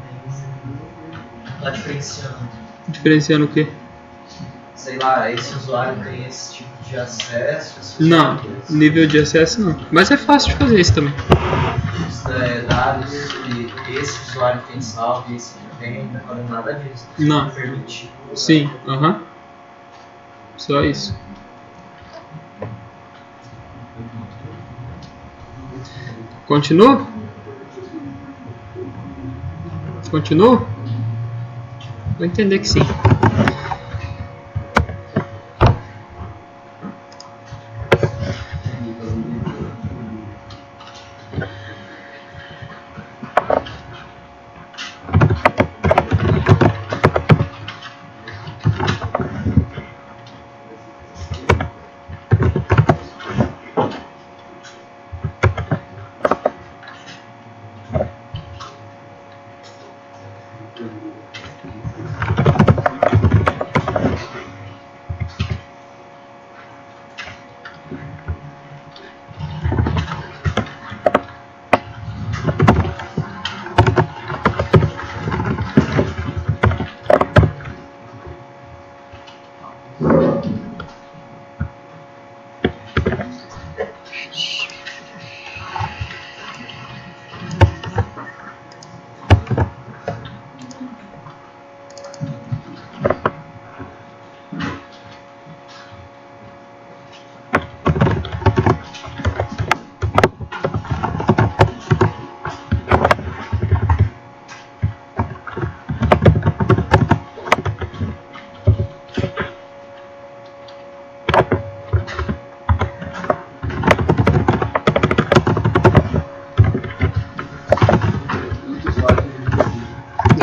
nem está diferenciando. Diferenciando o quê? Sei lá, esse usuário tem esse tipo de acesso? Não, nível de acesso não. Mas é fácil de fazer isso também. dados que esse usuário tem salvo e esse não tem, não tá falando nada disso. Não. Permitir. Sim, aham. Só isso. Continua? Continua? Vou entender que sim.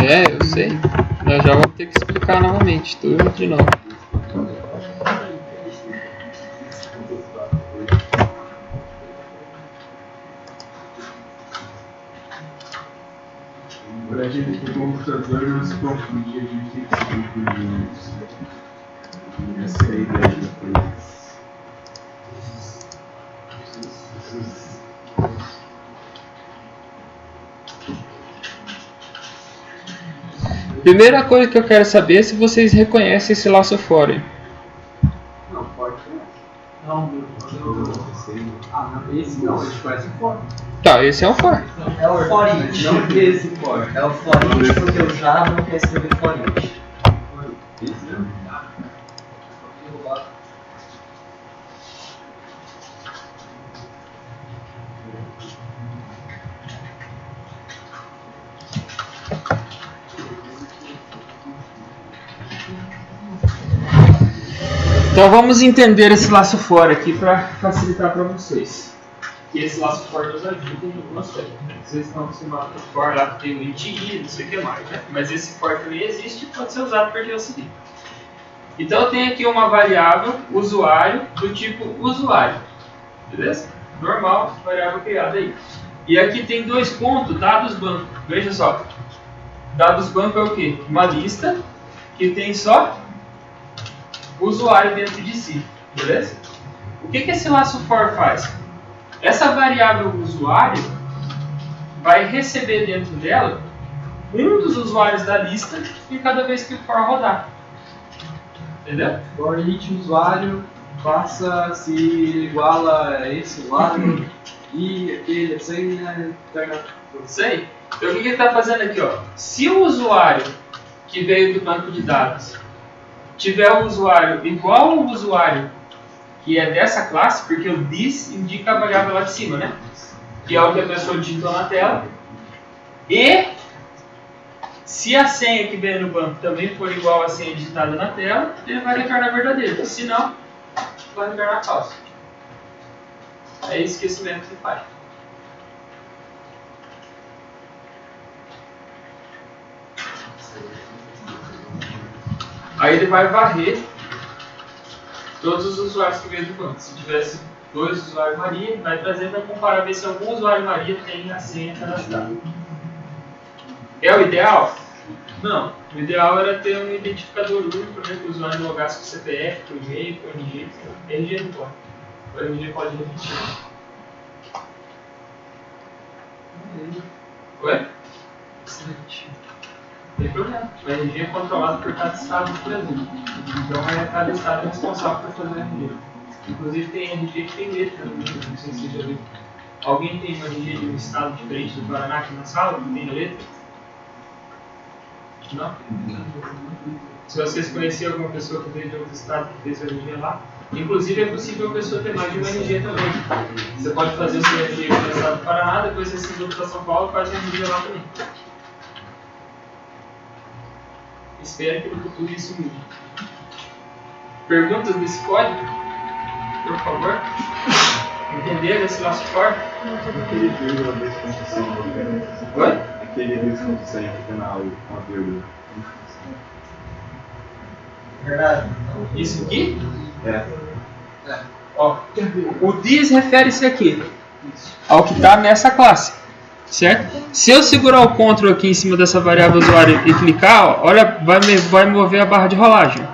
Eu sei. Nós já vamos ter que explicar novamente, tudo de novo. Pra gente ter computador não se confundir, a gente tem que se confundir isso. Essa é a ideia da coisa. Primeira coisa que eu quero saber é se vocês reconhecem esse laço fora. Não, pode ser. Não, esse não, a gente conhece o for. Tá, esse é o for. É o for each. Não esse for. É o for each porque o Java não quer escrever for each. Então vamos entender esse laço fora aqui para facilitar para vocês. E esse laço fora nos ajuda em algumas coisas. Vocês estão acostumados com o for lá que tem o int, não sei o que mais, né? Mas esse for também existe e pode ser usado para o seguinte. Então eu tenho aqui uma variável usuário do tipo usuário. Beleza? Normal, variável criada aí. E aqui tem dois pontos, dados banco. Veja só. Dados banco é o quê? Uma lista que tem só o usuário dentro de si. Beleza? O que esse laço for faz? Essa variável usuário vai receber dentro dela um dos usuários da lista em cada vez que o for rodar. Entendeu? For each usuário passa se iguala a esse usuário e aquele assim, né? Sei. Então o que ele está fazendo aqui? Ó? Se o usuário que veio do banco de dados tiver um usuário igual ao usuário que é dessa classe, porque o this indica a variável lá de cima, né? Que é o que a pessoa digitou na tela. E se a senha que veio no banco também for igual à senha digitada na tela, ele vai retornar verdadeiro. Se não, vai retornar falso. É isso que esse método faz. Aí ele vai varrer todos os usuários que veio do banco. Se tivesse 2 usuários Maria, ele vai trazer para comparar, ver se algum usuário Maria tem a senha cadastrada. É o ideal? Não. O ideal era ter um identificador único, né, que o usuário logasse com o CPF, com o e-mail, com o RG. RG não pode. O RG pode repetir. Ué? Não tem problema. O RG é controlado por cada estado do Brasil. Então é cada estado responsável por fazer o RG. Inclusive tem RG que tem letra, não sei se você já viu. Alguém tem magia de um estado diferente do Paraná aqui na sala? Que tem a letra? Não? Se vocês conhecerem alguma pessoa que veio de outro estado que fez o RG lá, inclusive é possível a pessoa ter mais de um RG também. Você pode fazer o seu RG no estado do Paraná, depois você se muda para São Paulo e faz o RG lá também. Espero que no futuro isso mude. Perguntas desse código? Por favor? Entenderam esse nosso código? Aquele vírgula 2.100. Oi? Aquele 2.100 fica na vírgula. Verdade. Isso aqui? É. Ó, o this refere-se aqui ao que está nessa classe, certo? Se eu segurar o Ctrl aqui em cima dessa variável usuário e clicar, ó, olha, vai mover a barra de rolagem.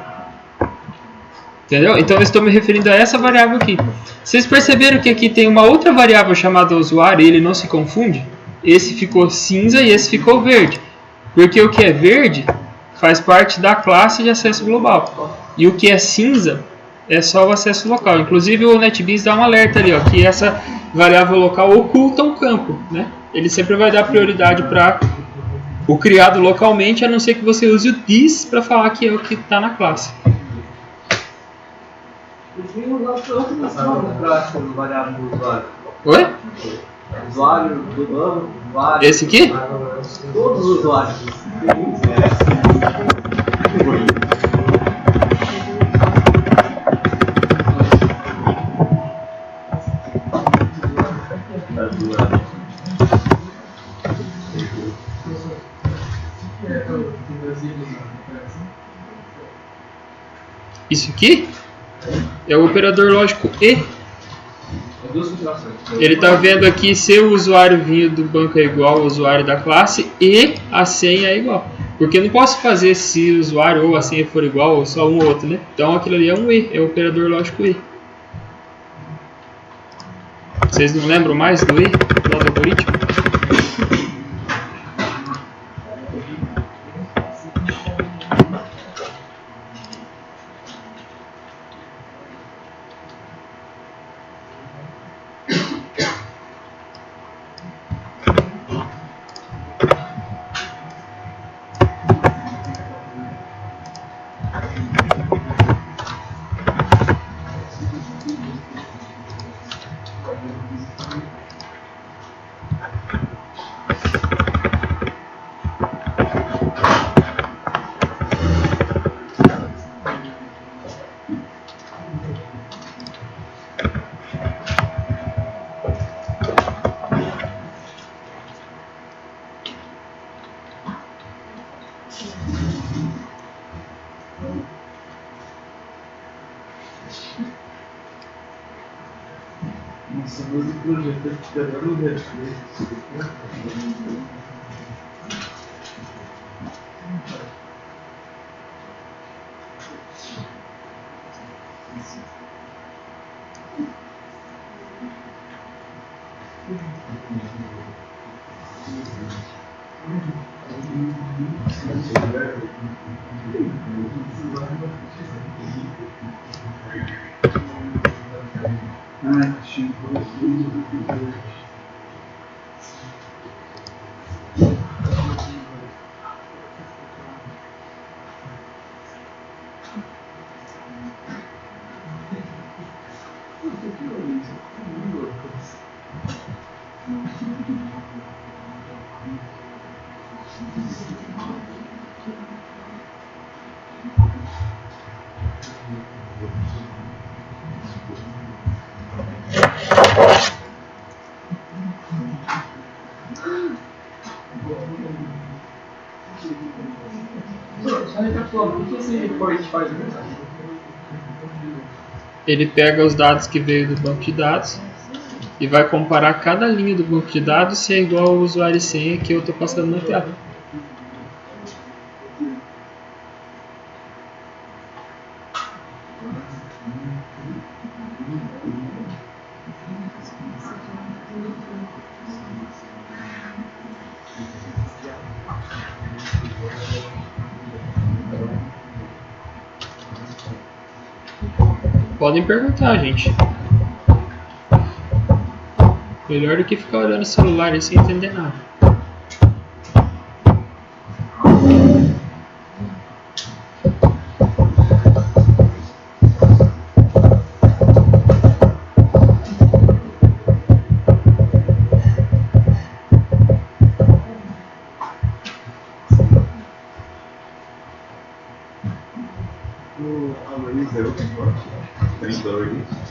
Entendeu? Então eu estou me referindo a essa variável aqui. Vocês perceberam que aqui tem uma outra variável chamada usuário e ele não se confunde? Esse ficou cinza e esse ficou verde. Porque o que é verde faz parte da classe de acesso global. E o que é cinza é só o acesso local. Inclusive o NetBeans dá um alerta ali, ó, que essa variável local oculta um campo, né? Ele sempre vai dar prioridade para o criado localmente, a não ser que você use o this para falar que é o que está na classe. Variável do usuário. Oi? Usuário do ano, usuário. Esse aqui? Todos os usuários. Isso aqui é o operador lógico E. Ele está vendo aqui se o usuário vinho do banco é igual ao usuário da classe e a senha é igual. Porque eu não posso fazer se o usuário ou a senha for igual ou só um ou outro, né? Então aquilo ali é um E, é o operador lógico E. Vocês não lembram mais do E, do algoritmo? Nossa, mas o projeto é ficar no resto. Ai, que chique. O que esse report faz? Ele pega os dados que veio do banco de dados e vai comparar cada linha do banco de dados se é igual ao usuário e senha que eu estou passando na tela. Podem perguntar, gente. Melhor do que ficar olhando o celular e sem entender nada.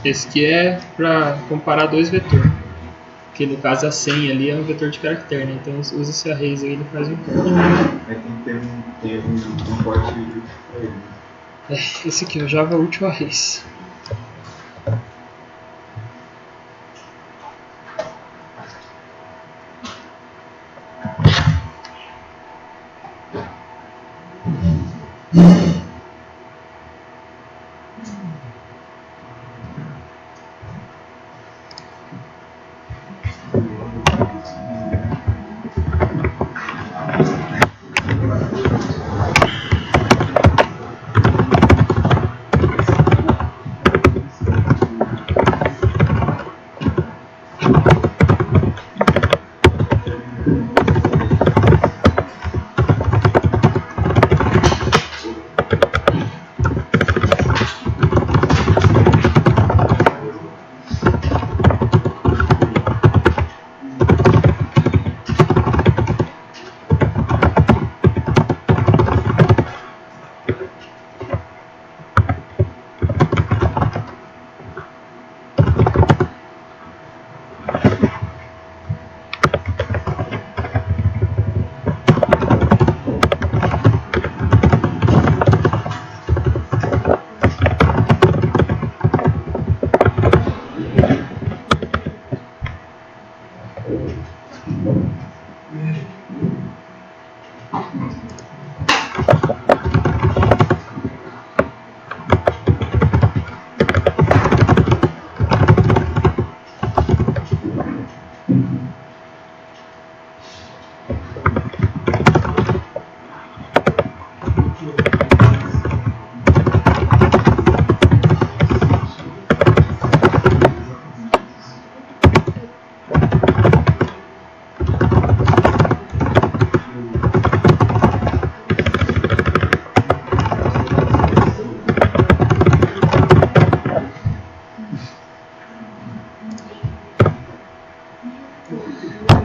Esse aqui é para comparar dois vetores. Que no caso a senha ali é um vetor de caractere, né? Então usa esse arrays aí, ele faz um corte. Aí tem um corte pra ele. Esse aqui é o Java Util Arrays.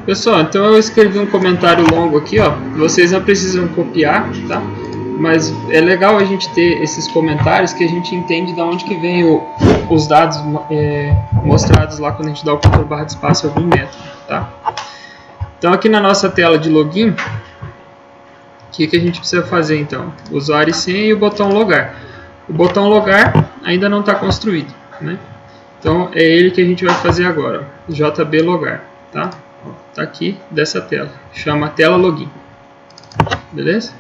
Pessoal, então eu escrevi um comentário longo aqui, ó. Vocês não precisam copiar, tá? Mas é legal a gente ter esses comentários que a gente entende de onde que vem os dados mostrados lá quando a gente dá o Ctrl+ de espaço em algum método, tá? Então aqui na nossa tela de login, o que a gente precisa fazer então? Usuário e senha e o botão logar. O botão logar ainda não está construído, né? Então é ele que a gente vai fazer agora, ó, JB logar, tá? Tá aqui dessa tela, chama tela login, beleza?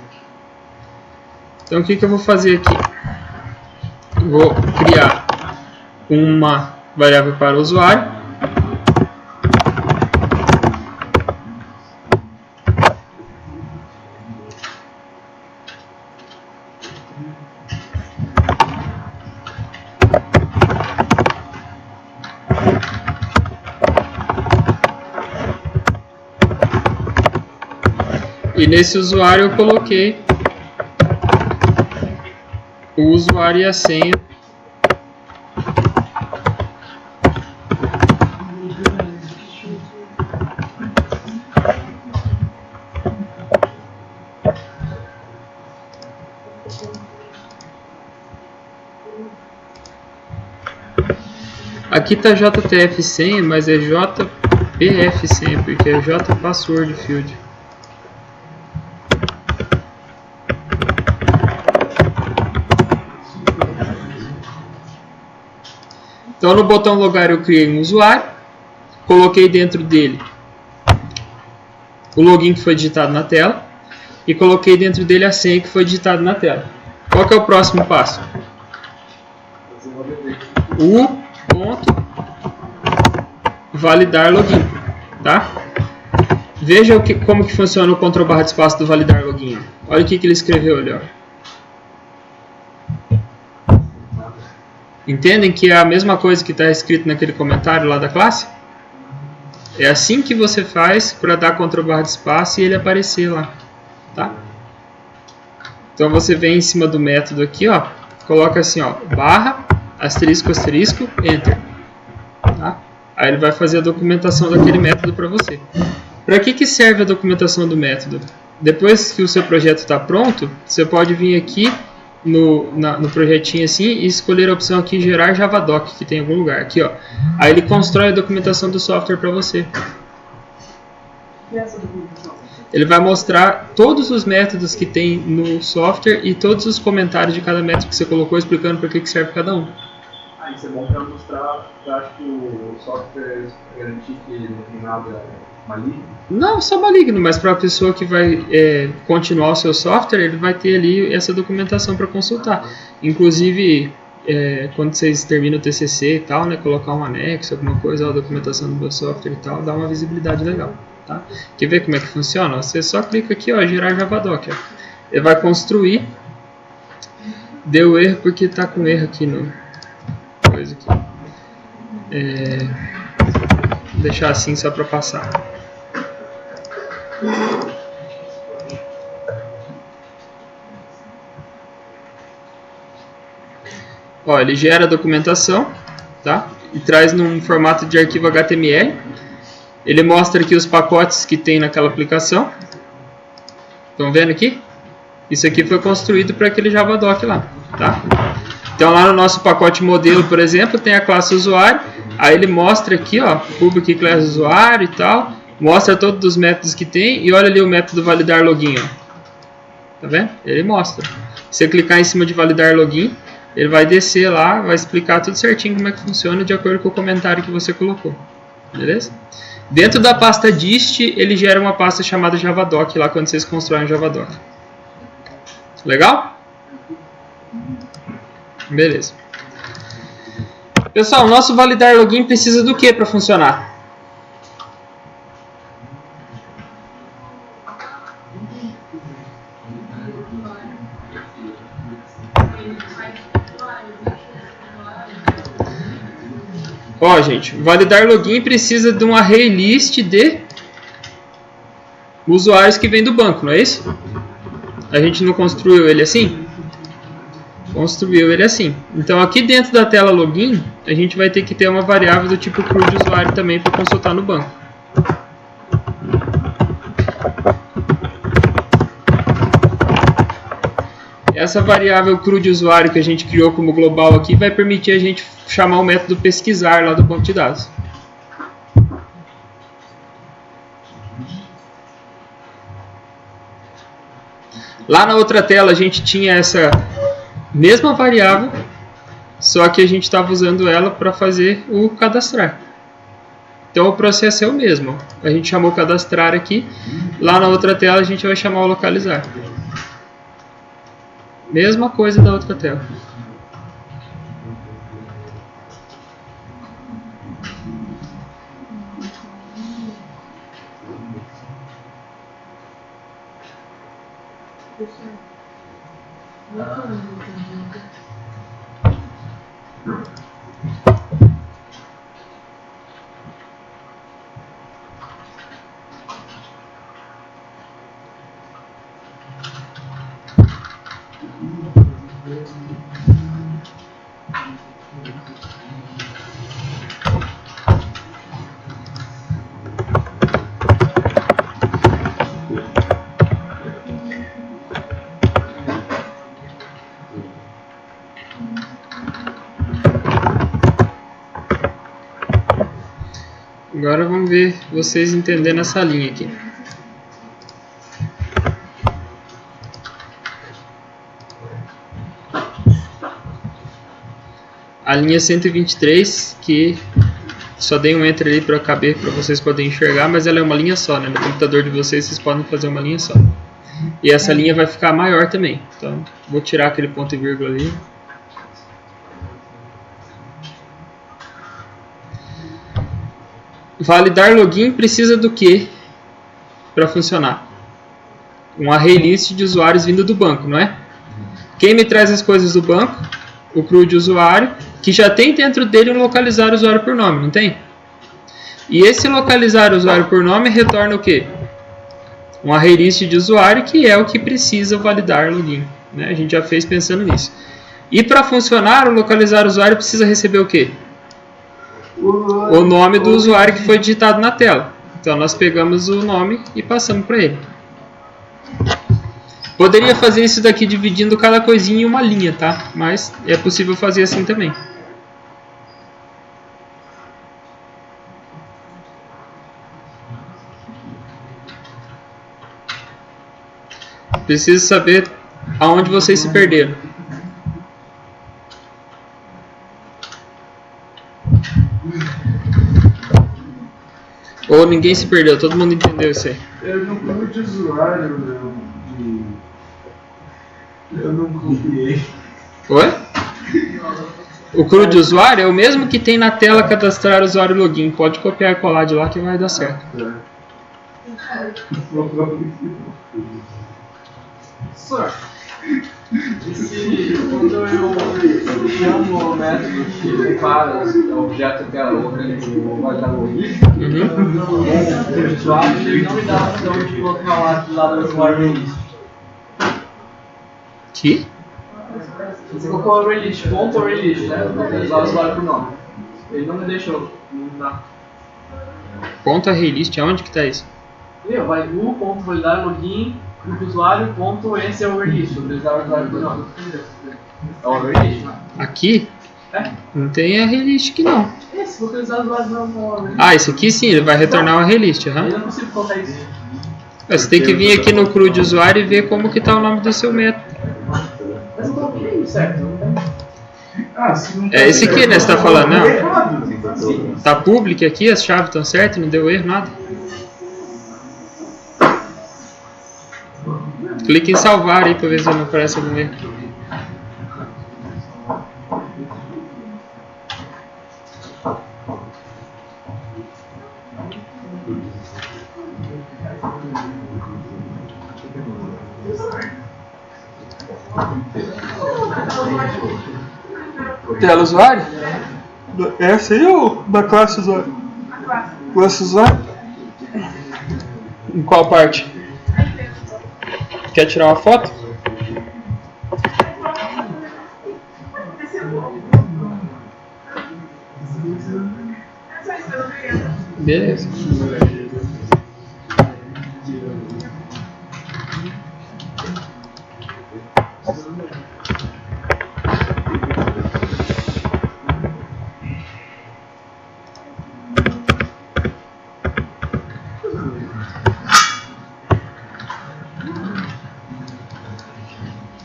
Então o que eu vou fazer aqui? Vou criar uma variável para o usuário. E nesse usuário eu coloquei o usuário e a senha. Aqui está JTF senha, mas é JPF senha, porque é J password field. Então no botão logar eu criei um usuário, coloquei dentro dele o login que foi digitado na tela e coloquei dentro dele a senha que foi digitada na tela. Qual que é o próximo passo? O ponto validar login, tá? Veja como que funciona o Ctrl+ de espaço do validar login. Olha o que ele escreveu ali, ó. Entendem que é a mesma coisa que está escrito naquele comentário lá da classe? É assim que você faz para dar Ctrl barra de espaço e ele aparecer lá, tá? Então você vem em cima do método aqui, ó, coloca assim, ó, barra, asterisco, asterisco, enter, tá? Aí ele vai fazer a documentação daquele método para você. Para que serve a documentação do método? Depois que o seu projeto está pronto, você pode vir aqui no projetinho assim e escolher a opção aqui, gerar Javadoc, que tem em algum lugar, aqui ó. Aí ele constrói a documentação do software para você. Ele vai mostrar todos os métodos que tem no software e todos os comentários de cada método que você colocou, explicando para que serve cada um. Ah, isso é bom para mostrar, acho que o software garantir que não tem nada maligno? Não só maligno, mas para a pessoa que vai continuar o seu software, ele vai ter ali essa documentação para consultar. Inclusive, quando vocês terminam o TCC e tal, né, colocar um anexo, alguma coisa, a documentação do meu software e tal, dá uma visibilidade legal. Tá? Quer ver como é que funciona? Você só clica aqui, ó, gerar Javadoc. Ó. Ele vai construir. Deu erro porque está com erro aqui no coisa aqui. Vou deixar assim só para passar. Ó, ele gera a documentação, tá? E traz num formato de arquivo HTML. Ele mostra aqui os pacotes que tem naquela aplicação. Estão vendo aqui? Isso aqui foi construído para aquele Javadoc lá, tá? Então lá no nosso pacote modelo, por exemplo, tem a classe usuário. Aí ele mostra aqui, ó, public class usuário e tal. Mostra todos os métodos que tem e olha ali o método validar login, ó. Tá vendo? Ele mostra. Se você clicar em cima de validar login, ele vai descer lá, vai explicar tudo certinho como é que funciona de acordo com o comentário que você colocou. Beleza? Dentro da pasta dist, ele gera uma pasta chamada Javadoc lá quando vocês constroem o Javadoc. Legal? Beleza. Pessoal, o nosso validar login precisa do que para funcionar? Ó, gente, validar login precisa de um array list de usuários que vem do banco, não é isso? A gente não construiu ele assim? Construiu ele assim. Então aqui dentro da tela login, a gente vai ter que ter uma variável do tipo CRUD de usuário também para consultar no banco. Essa variável CRUD de usuário que a gente criou como global aqui vai permitir a gente chamar o método pesquisar lá do banco de dados. Lá na outra tela a gente tinha essa mesma variável, só que a gente estava usando ela para fazer o cadastrar. Então o processo é o mesmo. A gente chamou cadastrar aqui, lá na outra tela a gente vai chamar o localizar. Mesma coisa da outra tela. Agora vamos ver vocês entendendo essa linha aqui. A linha 123, que só dei um enter ali para caber, para vocês poderem enxergar, mas ela é uma linha só, né? No computador de vocês podem fazer uma linha só. E essa linha vai ficar maior também. Então, vou tirar aquele ponto e vírgula ali. Validar login precisa do que para funcionar? Um array list de usuários vindo do banco, não é? Quem me traz as coisas do banco? O CRUD usuário, que já tem dentro dele um localizar usuário por nome, não tem? E esse localizar usuário por nome retorna o quê? Um array list de usuário, que é o que precisa validar login. Né? A gente já fez pensando nisso. E para funcionar, o localizar usuário precisa receber o quê? O nome do usuário que foi digitado na tela. Então nós pegamos o nome e passamos para ele. Poderia fazer isso daqui dividindo cada coisinha em uma linha, tá? Mas é possível fazer assim também. Preciso saber aonde vocês se perderam. Ou ninguém se perdeu, todo mundo entendeu isso aí. Eu não como de usuário, eu não copiei. Oi? O CRUD de usuário é o mesmo que tem na tela cadastrar usuário e login. Pode copiar e colar de lá que vai dar certo. Só. Quando eu chamo o método que compara o objeto que é o validar login, o usuário ele não me dá a opção de colocar lá do lado do usuário list. Que? Você colocou o array list, ponto array list, né? Usar o usuário por nome. Ele não me deixou mudar. Ponto array list, aonde que tá isso? Vai ponto validar login do usuário, ponto esse é o array list. Utilizar o usuário por nome. É o array list, né? Aqui? É? Não tem array list aqui não. Esse, vou utilizar o usuário por nome. Ah, esse aqui sim, ele vai retornar um array list. Uhum. Eu não consigo colocar isso. Você tem que vir aqui no CRUD de usuário e ver como que tá o nome do seu método. Mas eu coloquei certo, não tem? Se não É esse aqui, né? Você tá falando, não? errado. Tá public aqui, as chaves estão certas, não deu erro, nada. Clique em salvar aí pra ver se não aparece algum erro. Tela usuário? Essa aí ou da classe usuário? Classe usuário? Em qual parte? Quer tirar uma foto? Beleza.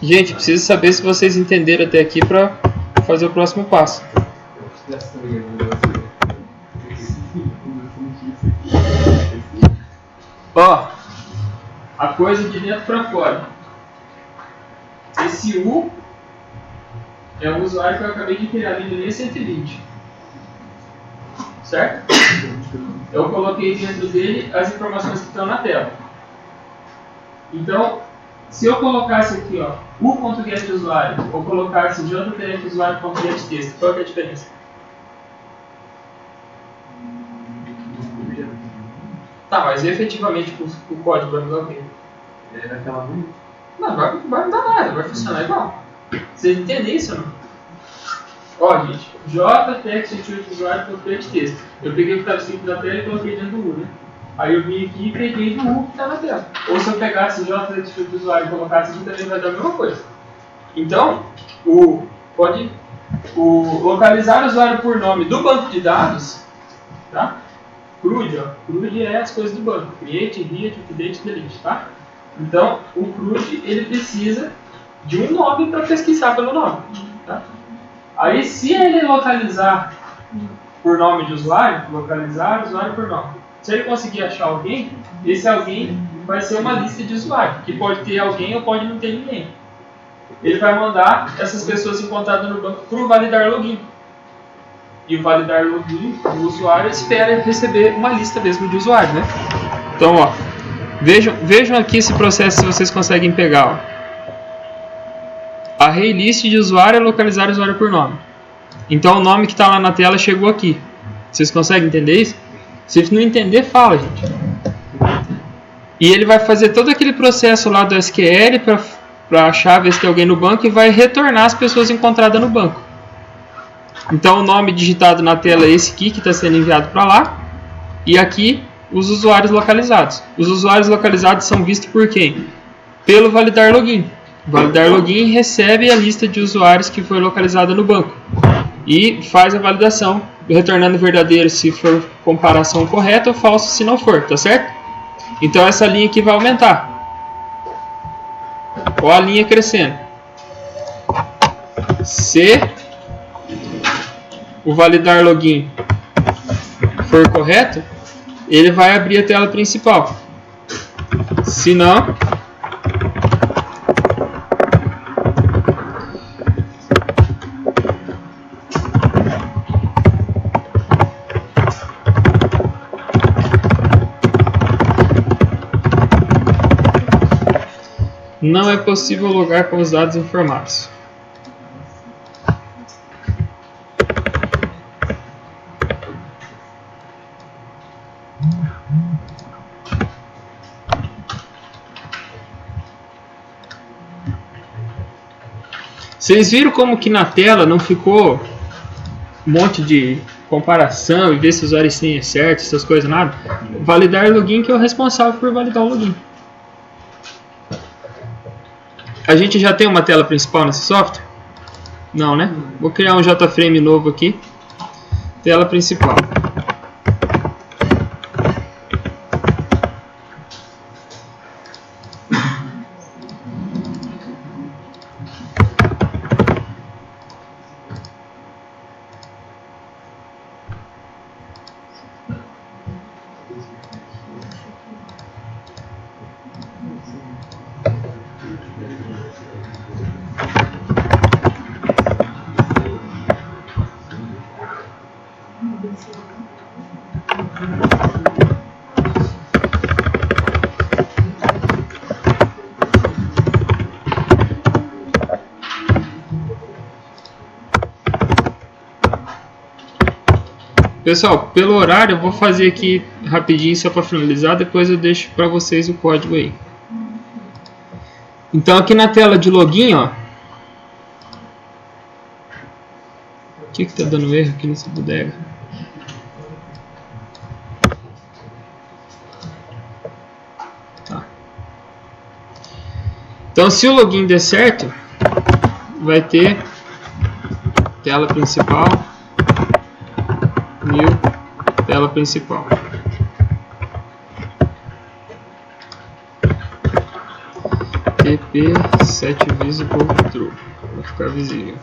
Gente, preciso saber se vocês entenderam até aqui para fazer o próximo passo. Ó, a coisa de dentro para fora. Esse U é o usuário que eu acabei de criar ali no linha 120. Certo? Eu coloquei dentro dele as informações que estão na tela. Então, se eu colocasse aqui, ó, u.getUsuário, ou colocasse jtf_usuário.getTexto, qual que é a diferença? Tá, mas efetivamente o código vai mudar o quê? Não, vai mudar nada, vai funcionar igual. Vocês entendem isso ou não? Ó, gente, jtf_usuário.getTexto. Eu peguei o que estava escrito na tela e coloquei dentro do u, né? Aí eu vim aqui e peguei do U que está na tela. Ou se eu pegasse o JTextField do usuário e colocasse aqui, também vai dar a mesma coisa. Então, o localizar o usuário por nome do banco de dados, tá? CRUD, ó. CRUD é as coisas do banco. Create, read, update, delete, tá? Então, o CRUD, ele precisa de um nome para pesquisar pelo nome, tá? Aí, se ele localizar por nome de usuário, localizar usuário por nome. Se ele conseguir achar alguém, esse alguém vai ser uma lista de usuários, que pode ter alguém ou pode não ter ninguém. Ele vai mandar essas pessoas encontradas no banco para o validar login. E o validar login, o usuário espera receber uma lista mesmo de usuários, né? Então, ó, vejam aqui esse processo se vocês conseguem pegar. Ó. Array list de usuário é localizar o usuário por nome. Então, o nome que está lá na tela chegou aqui. Vocês conseguem entender isso? Se não entender, fala, gente. E ele vai fazer todo aquele processo lá do SQL para achar, ver se tem alguém no banco e vai retornar as pessoas encontradas no banco. Então o nome digitado na tela é esse aqui que está sendo enviado para lá. E aqui os usuários localizados. Os usuários localizados são vistos por quem? Pelo validar login. O validar login recebe a lista de usuários que foi localizada no banco e faz a validação, retornando verdadeiro se for comparação correta ou falso se não for, tá certo? Então essa linha aqui vai aumentar. Ou a linha crescendo. Se o validar login for correto, ele vai abrir a tela principal. Se não, não é possível logar com os dados informados. Vocês viram como que na tela não ficou um monte de comparação e ver se o usuário e senha é certo, essas coisas, nada? Validar login que é o responsável por validar o login. A gente já tem uma tela principal nesse software? Não, né? Vou criar um JFrame novo aqui. Tela principal. Pessoal, pelo horário eu vou fazer aqui rapidinho só para finalizar, depois eu deixo para vocês o código aí. Então aqui na tela de login, ó. O que está dando erro aqui nessa bodega? Tá. Então se o login der certo, vai ter tela principal. New tela principal. TP set visible true para ficar visível.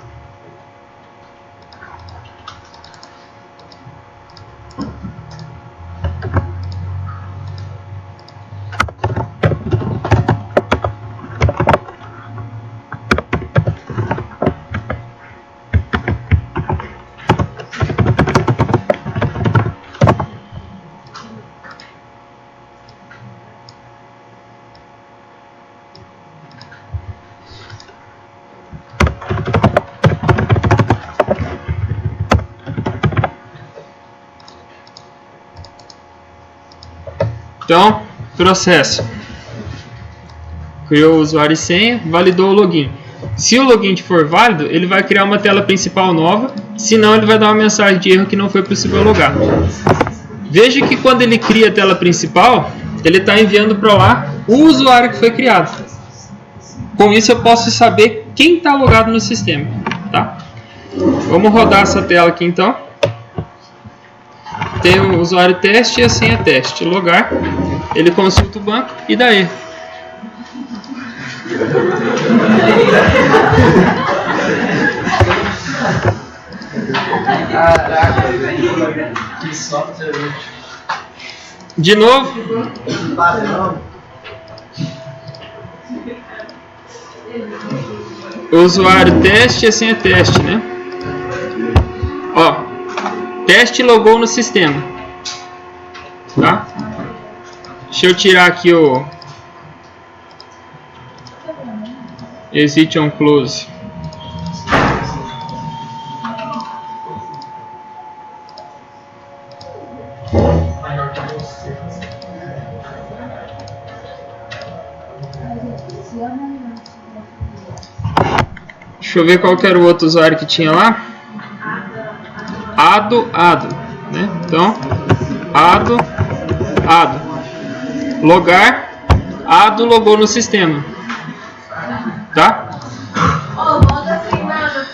Então, processo. Criou o usuário e senha, validou o login. Se o login for válido, ele vai criar uma tela principal nova, senão ele vai dar uma mensagem de erro que não foi possível logar. Veja que quando ele cria a tela principal, ele está enviando para lá o usuário que foi criado. Com isso eu posso saber quem está logado no sistema. Tá? Vamos rodar essa tela aqui então. Tem o usuário teste e a senha teste. Logar, ele consulta o banco e dá erro. Caraca, que software útil. De novo. O usuário teste e a senha teste, né? Ó. Teste logou no sistema. Tá? Deixa eu tirar aqui o exit on close. Deixa eu ver qual que era o outro usuário que tinha lá. Ado, né? Então, ado. Logar, ado logou no sistema. Tá? Ó, volta assim, nada,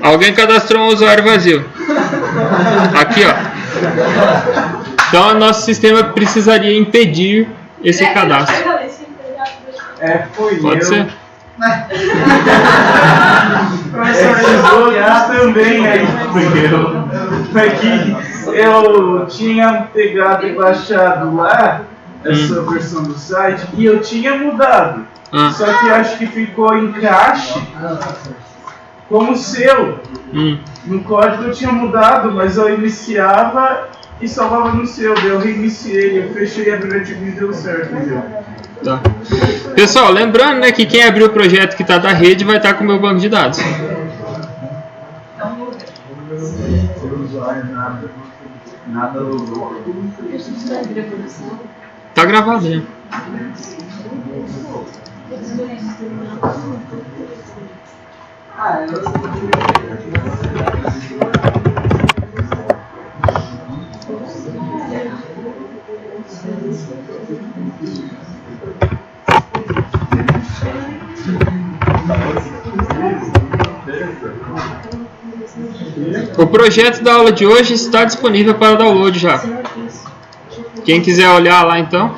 Alguém cadastrou um usuário vazio. Aqui, ó. Então, nosso sistema precisaria impedir esse cadastro. Foi Pode eu. ser? Esses outros também aí fui eu. É que eu tinha pegado e baixado lá essa versão do site e eu tinha mudado. Só que acho que ficou em cache como seu. No código eu tinha mudado, mas eu iniciava e salvava no seu. Eu reiniciei, eu fechei a aplicativo e deu certo. Entendeu? Tá. Pessoal, lembrando, né, que quem abrir o projeto que está da rede vai estar com o meu banco de dados. Nada logou. Tá gravado já. O projeto da aula de hoje está disponível para download já. Quem quiser olhar lá então.